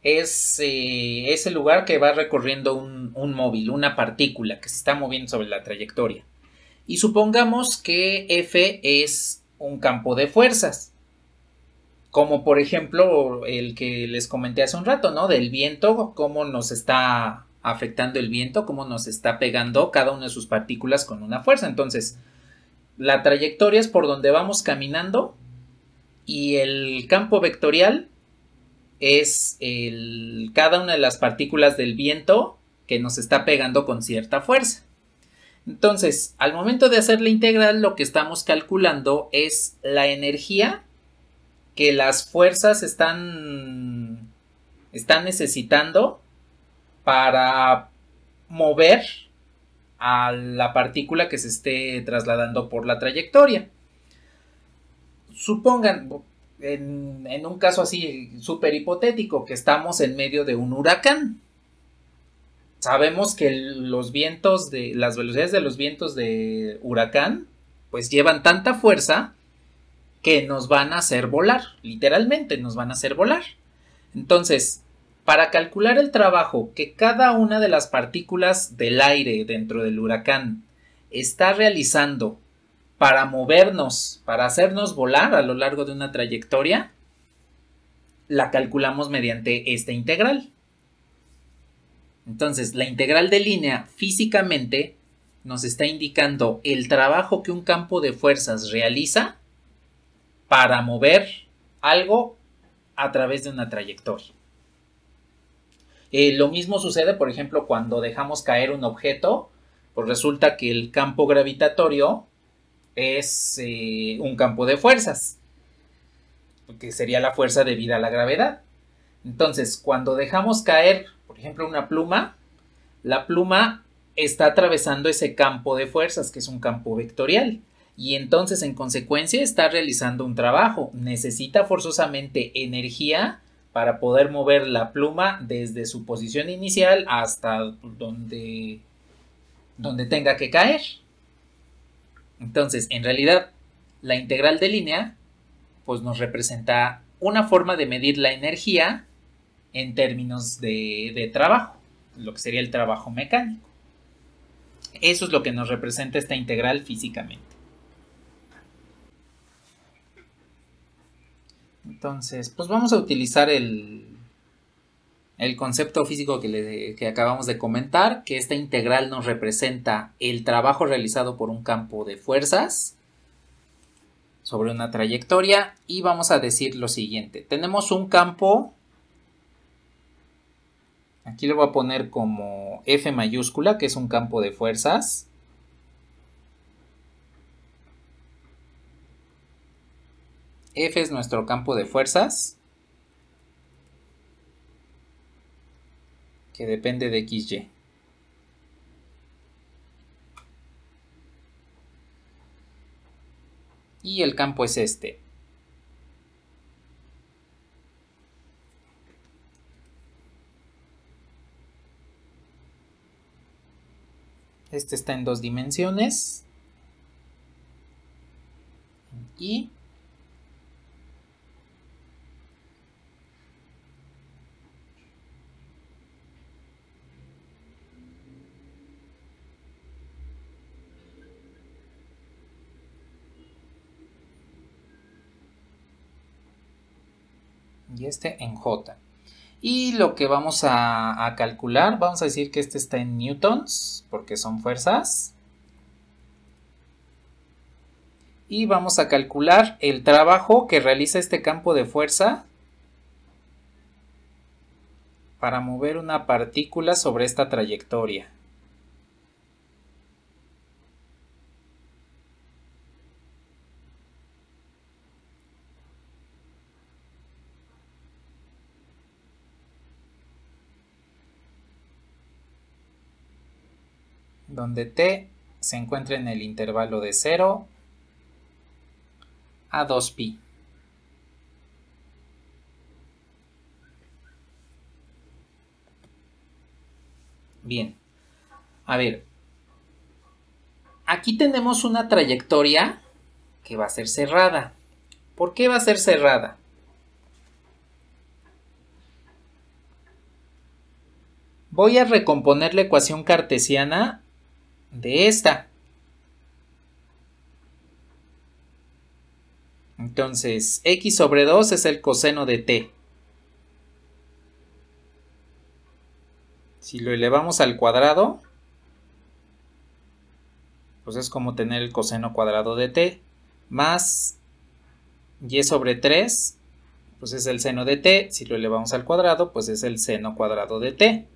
es ese lugar que va recorriendo un móvil, una partícula que se está moviendo sobre la trayectoria. Y supongamos que F es un campo de fuerzas, como por ejemplo el que les comenté hace un rato, ¿no? Del viento, cómo nos está afectando el viento, cómo nos está pegando cada una de sus partículas con una fuerza. Entonces, la trayectoria es por donde vamos caminando y el campo vectorial es cada una de las partículas del viento que nos está pegando con cierta fuerza. Entonces, al momento de hacer la integral, lo que estamos calculando es la energía que las fuerzas están necesitando para mover a la partícula que se esté trasladando por la trayectoria. Supongan, en un caso así súper hipotético, que estamos en medio de un huracán. Sabemos que las velocidades de los vientos de huracán pues llevan tanta fuerza que nos van a hacer volar, literalmente nos van a hacer volar. Entonces, para calcular el trabajo que cada una de las partículas del aire dentro del huracán está realizando para movernos, para hacernos volar a lo largo de una trayectoria, la calculamos mediante esta integral. Entonces, la integral de línea físicamente nos está indicando el trabajo que un campo de fuerzas realiza para mover algo a través de una trayectoria. Lo mismo sucede, por ejemplo, cuando dejamos caer un objeto, pues resulta que el campo gravitatorio es un campo de fuerzas, que sería la fuerza debida a la gravedad. Entonces, cuando dejamos caer, por ejemplo, una pluma, la pluma está atravesando ese campo de fuerzas, que es un campo vectorial, y entonces, en consecuencia, está realizando un trabajo. Necesita forzosamente energía para poder mover la pluma desde su posición inicial hasta donde tenga que caer. Entonces, en realidad, la integral de línea pues nos representa una forma de medir la energía en términos de trabajo, lo que sería el trabajo mecánico. Eso es lo que nos representa esta integral físicamente. Entonces, pues vamos a utilizar el concepto físico que acabamos de comentar, que esta integral nos representa el trabajo realizado por un campo de fuerzas sobre una trayectoria, y vamos a decir lo siguiente. Tenemos un campo, aquí le voy a poner como F mayúscula, que es un campo de fuerzas. F es nuestro campo de fuerzas, que depende de XY. Y el campo es este. Este está en 2 dimensiones. Y este en J. Y lo que vamos a calcular, vamos a decir que este está en newtons, porque son fuerzas. Y vamos a calcular el trabajo que realiza este campo de fuerza para mover una partícula sobre esta trayectoria. Donde t se encuentra en el intervalo de 0 a 2pi. Bien, a ver, aquí tenemos una trayectoria que va a ser cerrada. ¿Por qué va a ser cerrada? Voy a recomponer la ecuación cartesiana de esta. Entonces, x sobre 2 es el coseno de t. Si lo elevamos al cuadrado, pues es como tener el coseno cuadrado de t, más y sobre 3, pues es el seno de t. Si lo elevamos al cuadrado, pues es el seno cuadrado de t.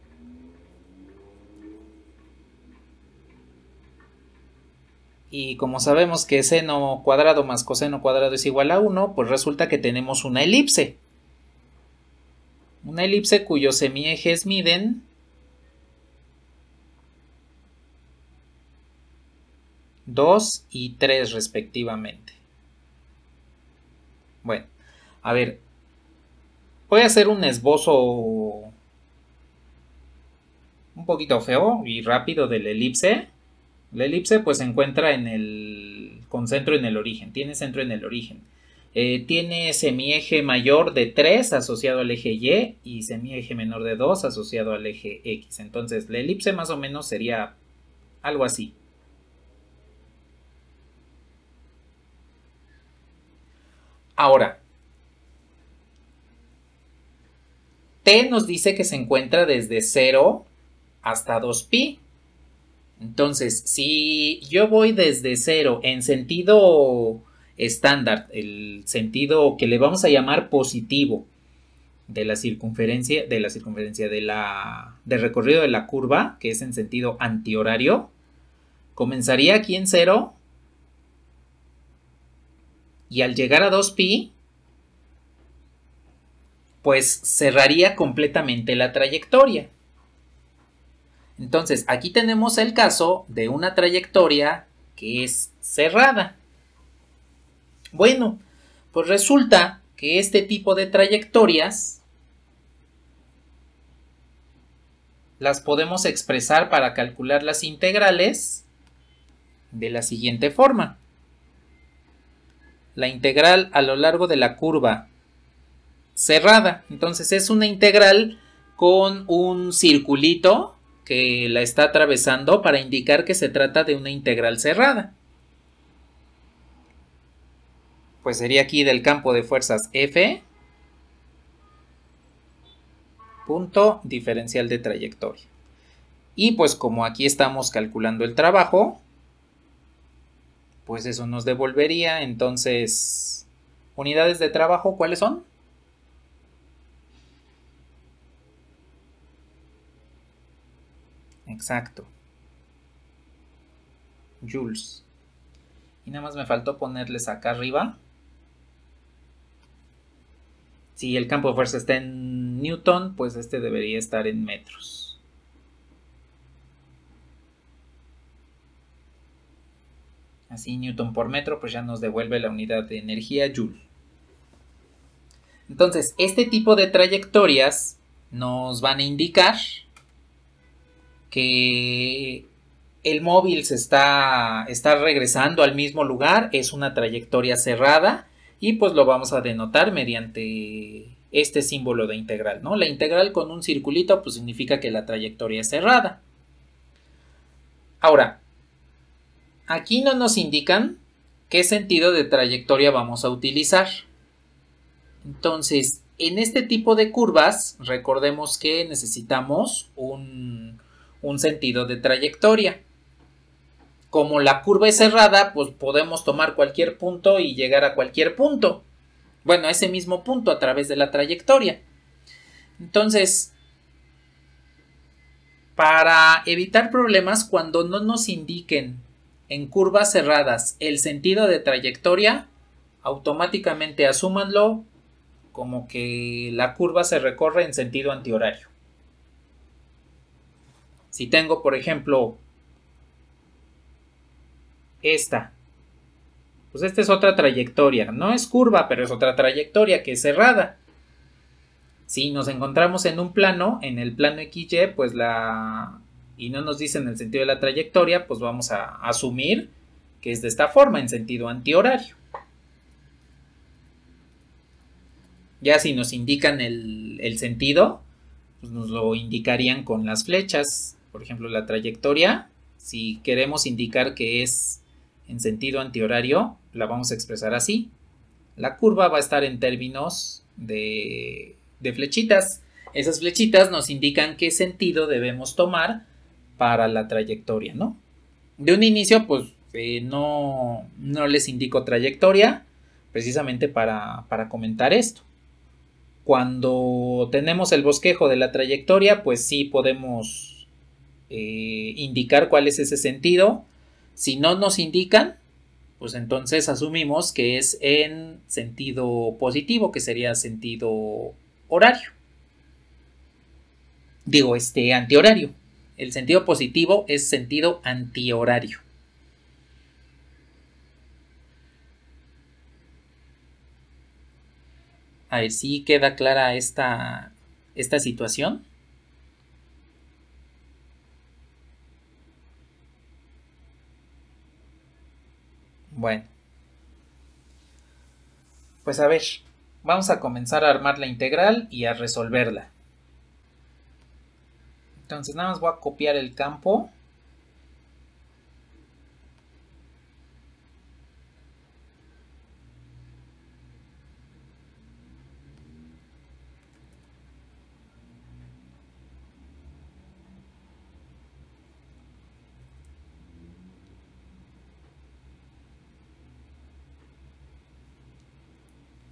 Y como sabemos que seno cuadrado más coseno cuadrado es igual a 1, pues resulta que tenemos una elipse. Una elipse cuyos semiejes miden dos y 3 respectivamente. Bueno, a ver, voy a hacer un esbozo un poquito feo y rápido de la elipse. La elipse pues se encuentra con centro en el origen, tiene centro en el origen. Tiene semieje mayor de 3 asociado al eje Y semieje menor de 2 asociado al eje X. Entonces la elipse más o menos sería algo así. Ahora, t nos dice que se encuentra desde 0 hasta 2pi. Entonces, si yo voy desde 0 en sentido estándar, el sentido que le vamos a llamar positivo del recorrido de la curva, que es en sentido antihorario, comenzaría aquí en 0 y al llegar a 2pi, pues cerraría completamente la trayectoria. Entonces, aquí tenemos el caso de una trayectoria que es cerrada. Bueno, pues resulta que este tipo de trayectorias las podemos expresar para calcular las integrales de la siguiente forma. La integral a lo largo de la curva cerrada. Entonces es una integral con un circulito que la está atravesando para indicar que se trata de una integral cerrada. Pues sería aquí del campo de fuerzas F, punto diferencial de trayectoria. Y pues como aquí estamos calculando el trabajo, pues eso nos devolvería, entonces, unidades de trabajo, ¿cuáles son? Exacto. Joules. Y nada más me faltó ponerles acá arriba. Si el campo de fuerza está en Newton, pues este debería estar en metros. Así Newton por metro, pues ya nos devuelve la unidad de energía Joule. Entonces, este tipo de trayectorias nos van a indicar que el móvil se está regresando al mismo lugar, es una trayectoria cerrada y pues lo vamos a denotar mediante este símbolo de integral, ¿no? La integral con un circulito pues significa que la trayectoria es cerrada. Ahora, aquí no nos indican qué sentido de trayectoria vamos a utilizar. Entonces, En este tipo de curvas, recordemos que necesitamos un sentido de trayectoria. Como la curva es cerrada, pues podemos tomar cualquier punto y llegar a cualquier punto. Bueno, a ese mismo punto a través de la trayectoria. Entonces, para evitar problemas, cuando no nos indiquen en curvas cerradas el sentido de trayectoria, automáticamente asúmanlo como que la curva se recorre en sentido antihorario. Si tengo, por ejemplo, esta, pues esta es otra trayectoria. No es curva, pero es otra trayectoria que es cerrada. Si nos encontramos en un plano, en el plano XY, pues y no nos dicen el sentido de la trayectoria, pues vamos a asumir que es de esta forma, en sentido antihorario. Ya si nos indican el sentido, pues nos lo indicarían con las flechas. Por ejemplo, la trayectoria, si queremos indicar que es en sentido antihorario, la vamos a expresar así. La curva va a estar en términos de flechitas. Esas flechitas nos indican qué sentido debemos tomar para la trayectoria, ¿no? De un inicio, pues no les indico trayectoria, precisamente para comentar esto. Cuando tenemos el bosquejo de la trayectoria, pues sí podemos indicar cuál es ese sentido. Si no nos indican, pues entonces asumimos que es en sentido positivo, que sería sentido horario. Digo, antihorario. El sentido positivo es sentido antihorario. A ver si queda clara esta situación. Bueno. Pues a ver, vamos a comenzar a armar la integral y a resolverla. Entonces nada más voy a copiar el campo.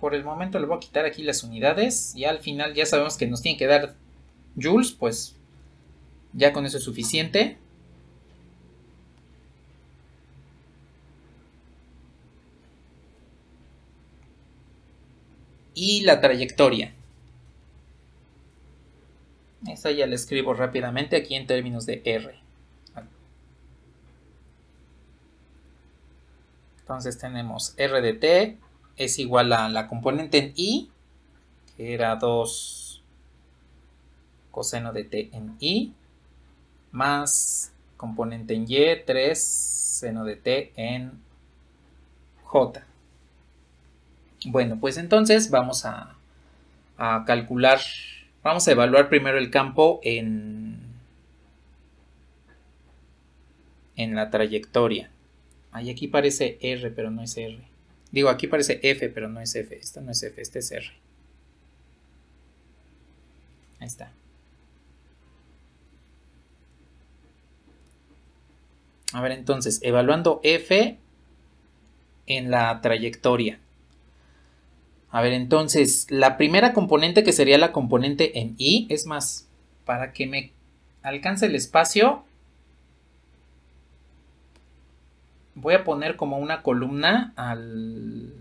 Por el momento le voy a quitar aquí las unidades. Y al final ya sabemos que nos tienen que dar joules, pues ya con eso es suficiente. Y la trayectoria. Esa ya la escribo rápidamente aquí en términos de R. Entonces tenemos R de t es igual a la componente en I, que era 2 coseno de t en I, más componente en Y, 3 seno de t en J. Bueno, pues entonces vamos a calcular, vamos a evaluar primero el campo en la trayectoria. Ahí aquí parece R, pero no es R. Digo, aquí parece F, pero no es F. Esta no es F, este es R. Ahí está. A ver, entonces, evaluando F en la trayectoria. A ver, entonces, la primera componente que sería la componente en I, es más, para que me alcance el espacio, voy a poner como una columna al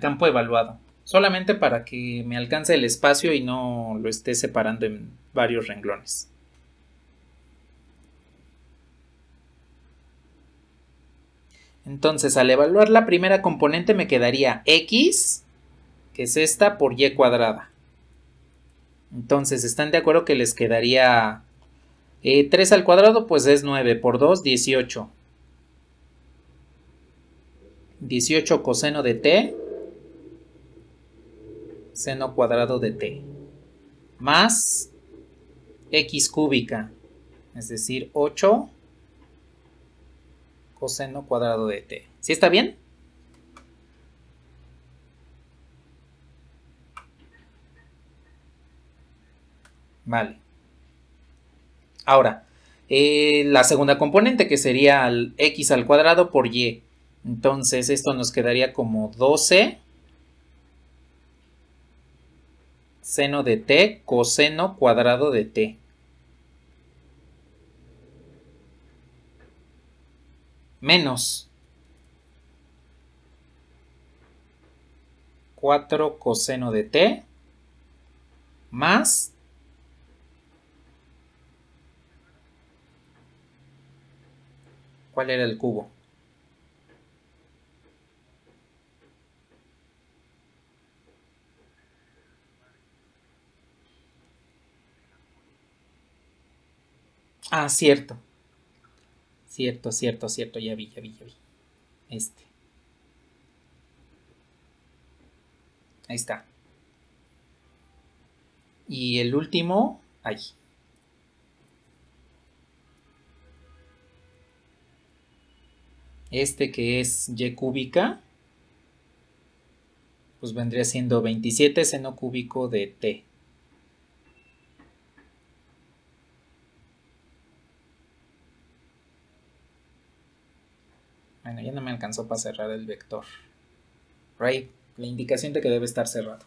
campo evaluado. Solamente para que me alcance el espacio y no lo esté separando en varios renglones. Entonces, al evaluar la primera componente me quedaría x, que es esta, por y cuadrada. Entonces, ¿están de acuerdo que les quedaría 3 al cuadrado? Pues es 9 por 2, 18. 18 coseno de t, seno cuadrado de t, más x cúbica, es decir, 8 coseno cuadrado de t. ¿Sí está bien? Vale. Ahora, la segunda componente que sería x al cuadrado por y. Entonces esto nos quedaría como 12 seno de t coseno cuadrado de t. Menos 4 coseno de t más ¿cuál era el cubo? Ah, cierto. Cierto, ya vi. Ahí está. Y el último, ahí. Este que es y cúbica, pues vendría siendo 27 seno cúbico de t. Bueno, ya no me alcanzó para cerrar el vector. Right, la indicación de que debe estar cerrado.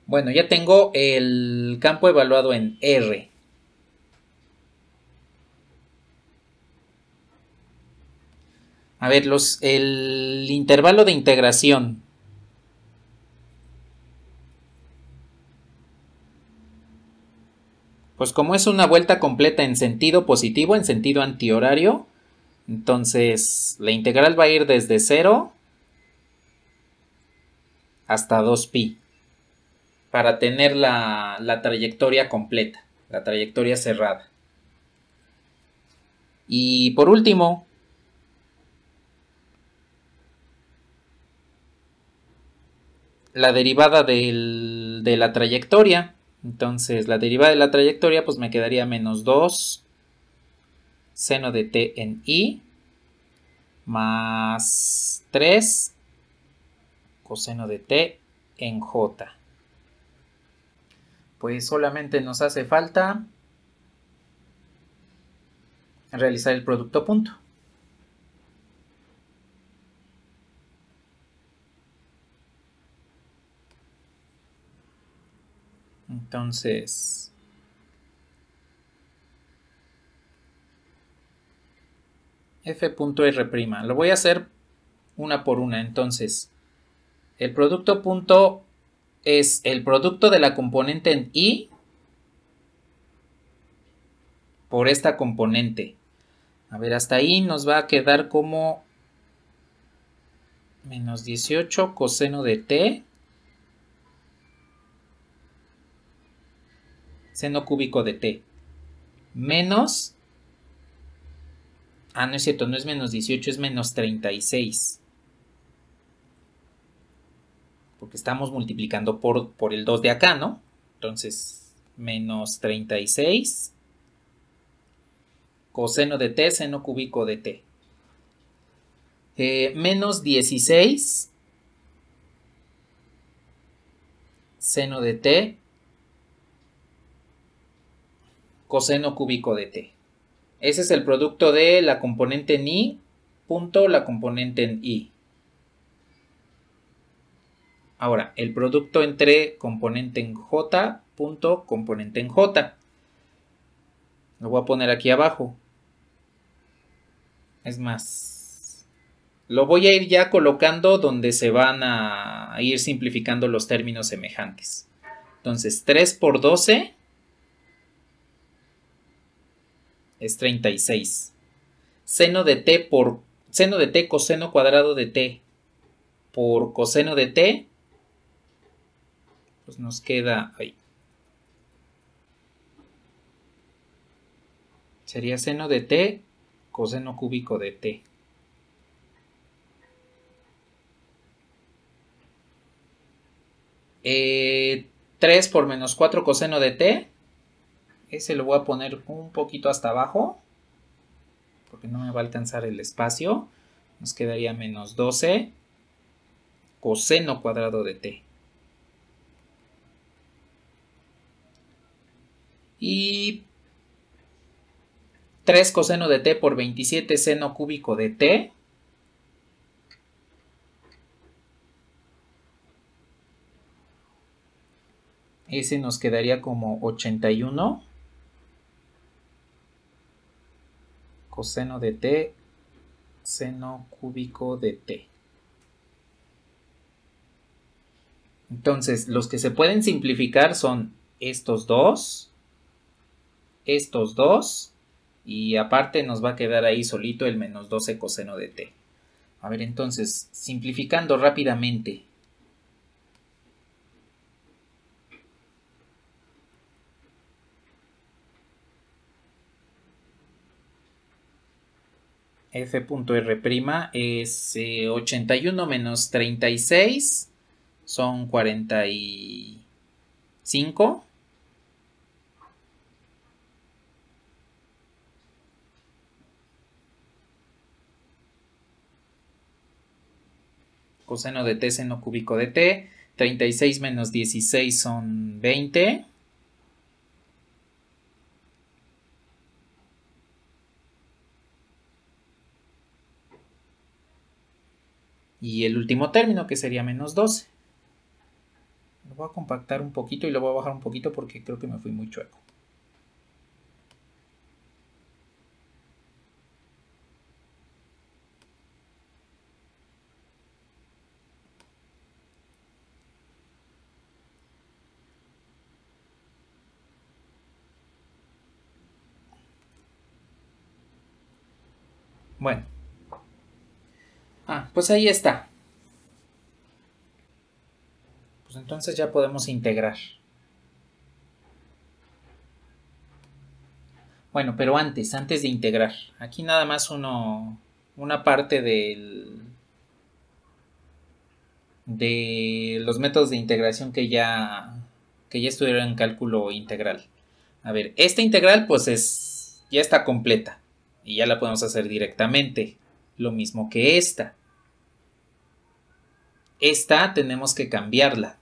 Bueno, ya tengo el campo evaluado en R. A ver, el intervalo de integración. Pues como es una vuelta completa en sentido positivo, en sentido antihorario, entonces la integral va a ir desde 0 hasta 2pi para tener la trayectoria completa, la trayectoria cerrada. Y por último, la derivada de la trayectoria. Entonces la derivada de la trayectoria pues me quedaría menos 2 seno de t en i más 3 coseno de t en j. Pues solamente nos hace falta realizar el producto punto. Entonces, f.r'. Lo voy a hacer una por una. Entonces, el producto punto es el producto de la componente en i por esta componente. A ver, hasta ahí nos va a quedar como menos 18 coseno de t seno cúbico de t menos, no es cierto, no es menos 18, es menos 36, porque estamos multiplicando por el 2 de acá, ¿no? Entonces, menos 36 coseno de t seno cúbico de t. Menos 16 seno de t coseno cúbico de t. Ese es el producto de la componente en i punto la componente en i. Ahora, el producto entre componente en j punto componente en j. Lo voy a poner aquí abajo. Es más, lo voy a ir ya colocando donde se van a ir simplificando los términos semejantes. Entonces, 3 por 12 es 36. Seno de t coseno cuadrado de t por coseno de t, pues nos queda ahí. Sería seno de t coseno cúbico de t. Eh, 3 por menos 4 coseno de t. Ese lo voy a poner un poquito hasta abajo, porque no me va a alcanzar el espacio. Nos quedaría menos 12 coseno cuadrado de t. Y 3 coseno de t por 27 seno cúbico de t. Ese nos quedaría como 81 coseno de t seno cúbico de t. Entonces, los que se pueden simplificar son estos dos, y aparte nos va a quedar ahí solito el menos 12 coseno de t. A ver, entonces, simplificando rápidamente. f.r' es 81 menos 36, son 45. Coseno de t seno cúbico de t, 36 menos 16 son 20. Y el último término, que sería menos 12. Lo voy a compactar un poquito y lo voy a bajar un poquito porque creo que me fui muy chueco. Bueno. Pues ahí está. Pues entonces ya podemos integrar. Bueno, pero antes de integrar, aquí nada más una parte de los métodos de integración que ya estuvieron en cálculo integral. A ver, esta integral pues ya está completa y ya la podemos hacer directamente, lo mismo que esta. Esta tenemos que cambiarla.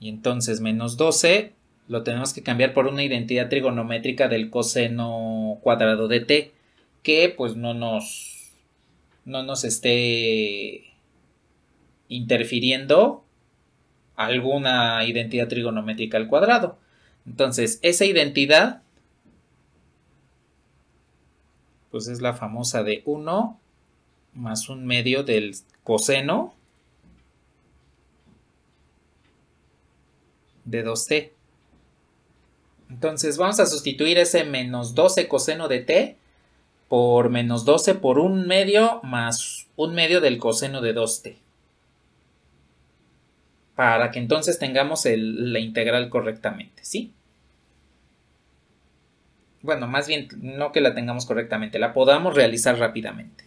Y entonces menos 12 lo tenemos que cambiar por una identidad trigonométrica del coseno cuadrado de t, que pues no nos esté interfiriendo alguna identidad trigonométrica al cuadrado. Entonces, esa identidad pues es la famosa de 1 más 1/2 del coseno de 2t. Entonces vamos a sustituir ese menos 12 coseno de t por menos 12 por 1/2 más 1/2 del coseno de 2t. Para que entonces tengamos la integral correctamente, ¿sí? Bueno, más bien no que la tengamos correctamente, la podamos realizar rápidamente.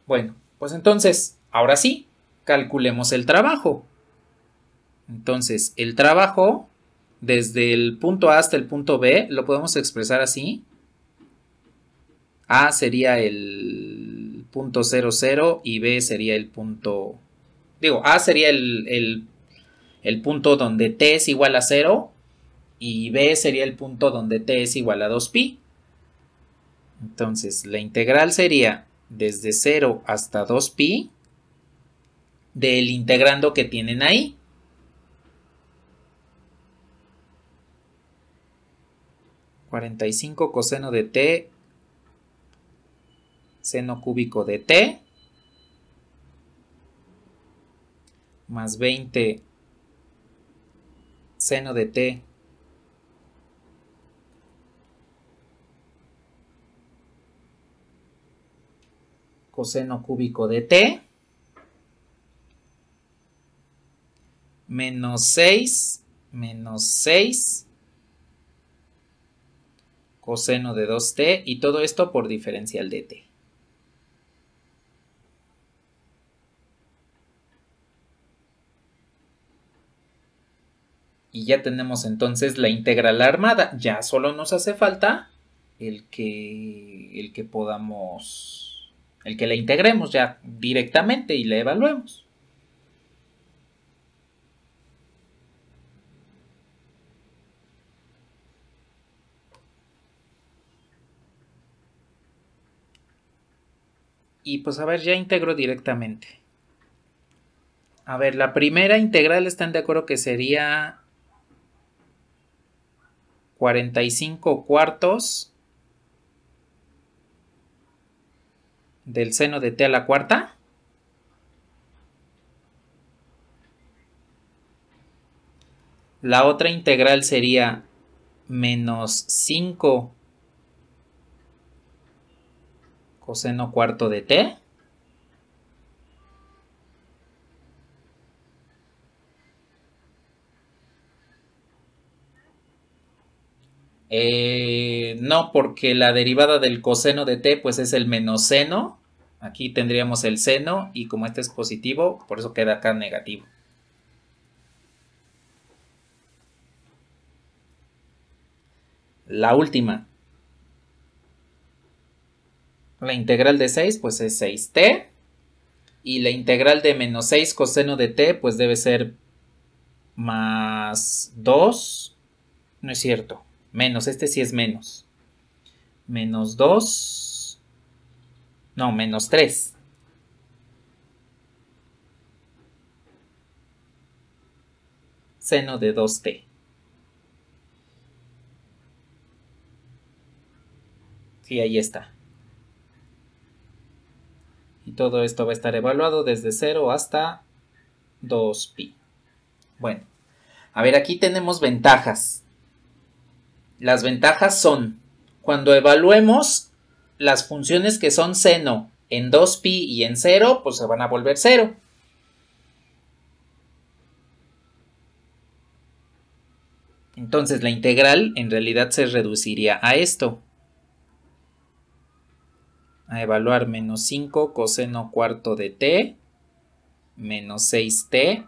Bueno, pues entonces, ahora sí, calculemos el trabajo. Entonces, el trabajo desde el punto A hasta el punto B lo podemos expresar así. A sería el punto 0, 0 y B sería el punto... Digo, A sería el punto donde t es igual a 0 y B sería el punto donde t es igual a 2pi. Entonces, la integral sería desde 0 hasta 2pi del integrando que tienen ahí. ...45 coseno de t seno cúbico de t más 20 seno de t coseno cúbico de t menos 6 coseno de 2t y todo esto por diferencial de t. Y ya tenemos entonces la integral armada. Ya solo nos hace falta el que podamos, el que la integremos ya directamente y la evaluemos. Y pues a ver, ya integro directamente. A ver, la primera integral están de acuerdo que sería 45 cuartos del seno de t a la cuarta. La otra integral sería menos 5 coseno cuarto de t. No, porque la derivada del coseno de t pues es el menos seno. Aquí tendríamos el seno y como este es positivo, por eso queda acá negativo. La última. La integral de 6 pues es 6t. Y la integral de menos 6 coseno de t pues debe ser más 2. No es cierto. Menos, este sí es menos. Menos 2. No, menos 3. Seno de 2t. Sí, ahí está. Y todo esto va a estar evaluado desde 0 hasta 2pi. Bueno, a ver, aquí tenemos ventajas. Las ventajas son, cuando evaluemos las funciones que son seno en 2pi y en 0, pues se van a volver 0. Entonces la integral en realidad se reduciría a esto. A evaluar menos 5 coseno cuarto de t menos 6t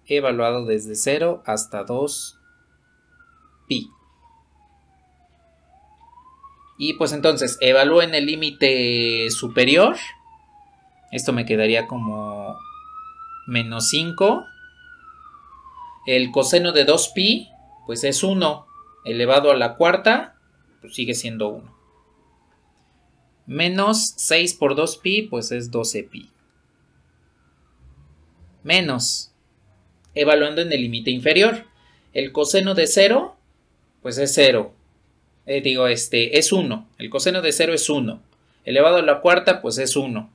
evaluado desde 0 hasta 2pi. Y pues entonces evalúen el límite superior. Esto me quedaría como menos 5. El coseno de 2pi pues es 1 elevado a la cuarta, pues sigue siendo 1. Menos 6 por 2pi pues es 12pi. Menos, evaluando en el límite inferior, el coseno de 0 pues es 0. Es 1. El coseno de 0 es 1. Elevado a la cuarta pues es 1.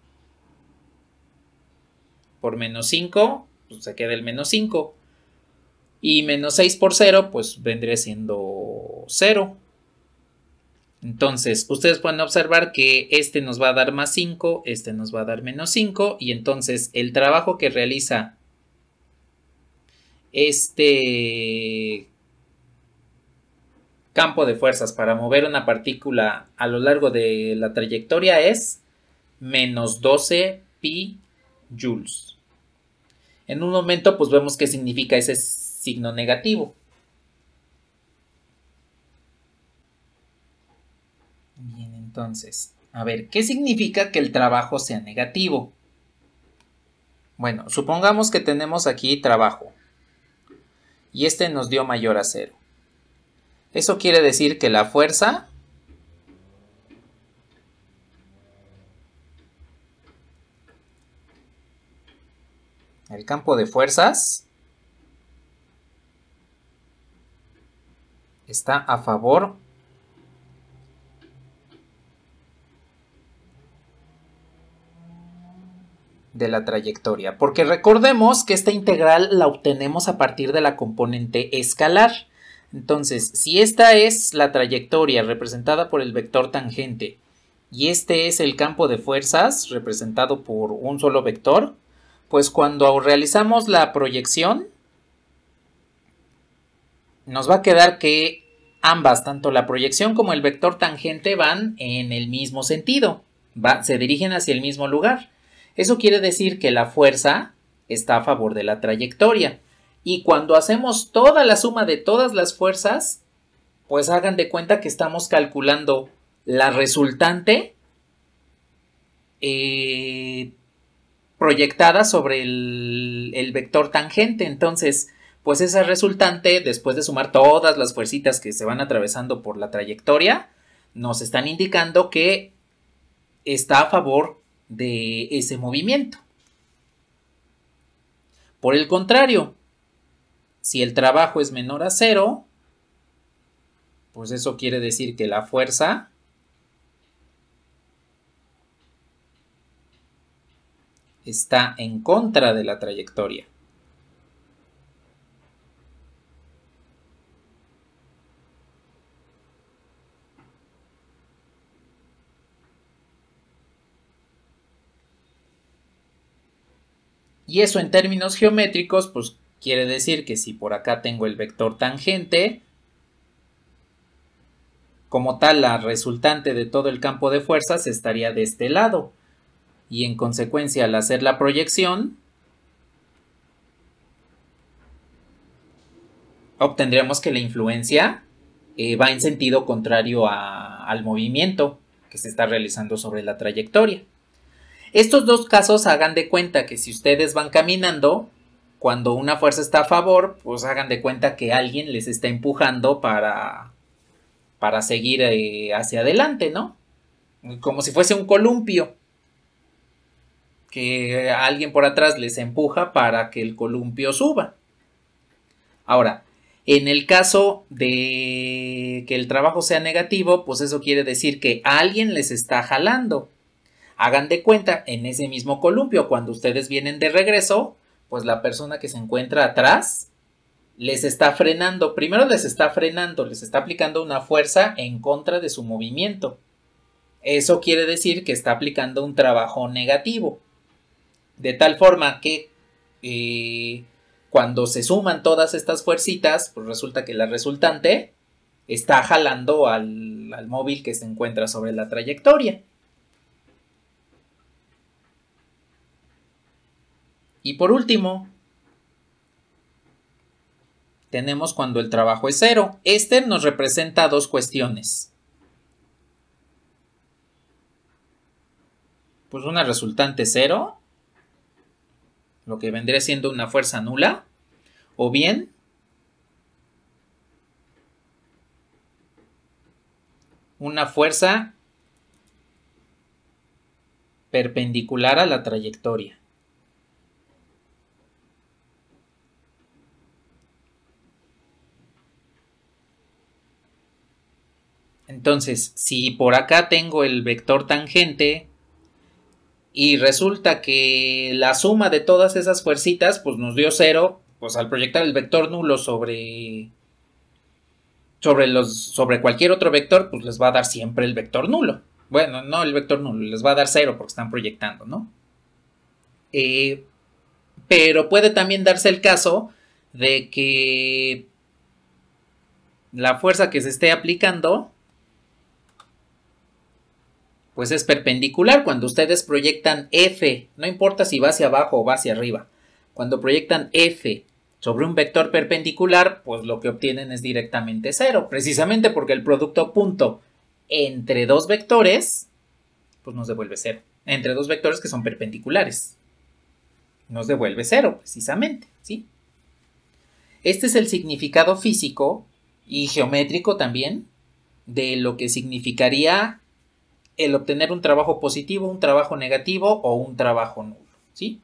Por menos 5 pues se queda el menos 5. Y menos 6 por 0 pues vendría siendo 0. Entonces, ustedes pueden observar que este nos va a dar más 5, este nos va a dar menos 5, y entonces el trabajo que realiza este campo de fuerzas para mover una partícula a lo largo de la trayectoria es menos 12 pi joules. En un momento, pues vemos qué significa ese signo negativo. Bien, entonces, a ver, ¿qué significa que el trabajo sea negativo? Bueno, supongamos que tenemos aquí trabajo y este nos dio mayor a 0. Eso quiere decir que la fuerza el campo de fuerzas está a favor de la trayectoria, porque recordemos que esta integral la obtenemos a partir de la componente escalar. Entonces, si esta es la trayectoria representada por el vector tangente y este es el campo de fuerzas representado por un solo vector, pues cuando realizamos la proyección nos va a quedar que ambas, tanto la proyección como el vector tangente, van en el mismo sentido, se dirigen hacia el mismo lugar. Eso quiere decir que la fuerza está a favor de la trayectoria. Y cuando hacemos toda la suma de todas las fuerzas, pues hagan de cuenta que estamos calculando la resultante proyectada sobre el vector tangente. Entonces, pues esa resultante, después de sumar todas las fuercitas que se van atravesando por la trayectoria, nos están indicando que está a favor de ese movimiento. Por el contrario, si el trabajo es menor a 0, pues eso quiere decir que la fuerza está en contra de la trayectoria. Y eso en términos geométricos, pues quiere decir que si por acá tengo el vector tangente, como tal la resultante de todo el campo de fuerzas estaría de este lado. Y en consecuencia, al hacer la proyección, obtendremos que la influencia va en sentido contrario al movimiento que se está realizando sobre la trayectoria. Estos dos casos hagan de cuenta que si ustedes van caminando, cuando una fuerza está a favor, pues hagan de cuenta que alguien les está empujando para seguir hacia adelante, ¿no? Como si fuese un columpio, que alguien por atrás les empuja para que el columpio suba. Ahora, en el caso de que el trabajo sea negativo, pues eso quiere decir que alguien les está jalando. Hagan de cuenta, en ese mismo columpio, cuando ustedes vienen de regreso, pues la persona que se encuentra atrás les está frenando. Primero les está frenando, les está aplicando una fuerza en contra de su movimiento. Eso quiere decir que está aplicando un trabajo negativo. De tal forma que cuando se suman todas estas fuercitas, pues resulta que la resultante está jalando al móvil que se encuentra sobre la trayectoria. Y por último, tenemos cuando el trabajo es 0. Este nos representa dos cuestiones. Pues una resultante 0, lo que vendría siendo una fuerza nula, o bien una fuerza perpendicular a la trayectoria. Entonces, si por acá tengo el vector tangente y resulta que la suma de todas esas fuercitas pues nos dio 0, pues al proyectar el vector nulo sobre cualquier otro vector, pues les va a dar siempre el vector nulo. Bueno, no el vector nulo, les va a dar 0 porque están proyectando, ¿no? Pero puede también darse el caso de que la fuerza que se esté aplicando pues es perpendicular. Cuando ustedes proyectan F, no importa si va hacia abajo o va hacia arriba, cuando proyectan F sobre un vector perpendicular, pues lo que obtienen es directamente 0, precisamente porque el producto punto entre dos vectores, pues nos devuelve 0, entre dos vectores que son perpendiculares, nos devuelve 0, precisamente, ¿sí? Este es el significado físico y geométrico también de lo que significaría el obtener un trabajo positivo, un trabajo negativo o un trabajo nulo, ¿sí?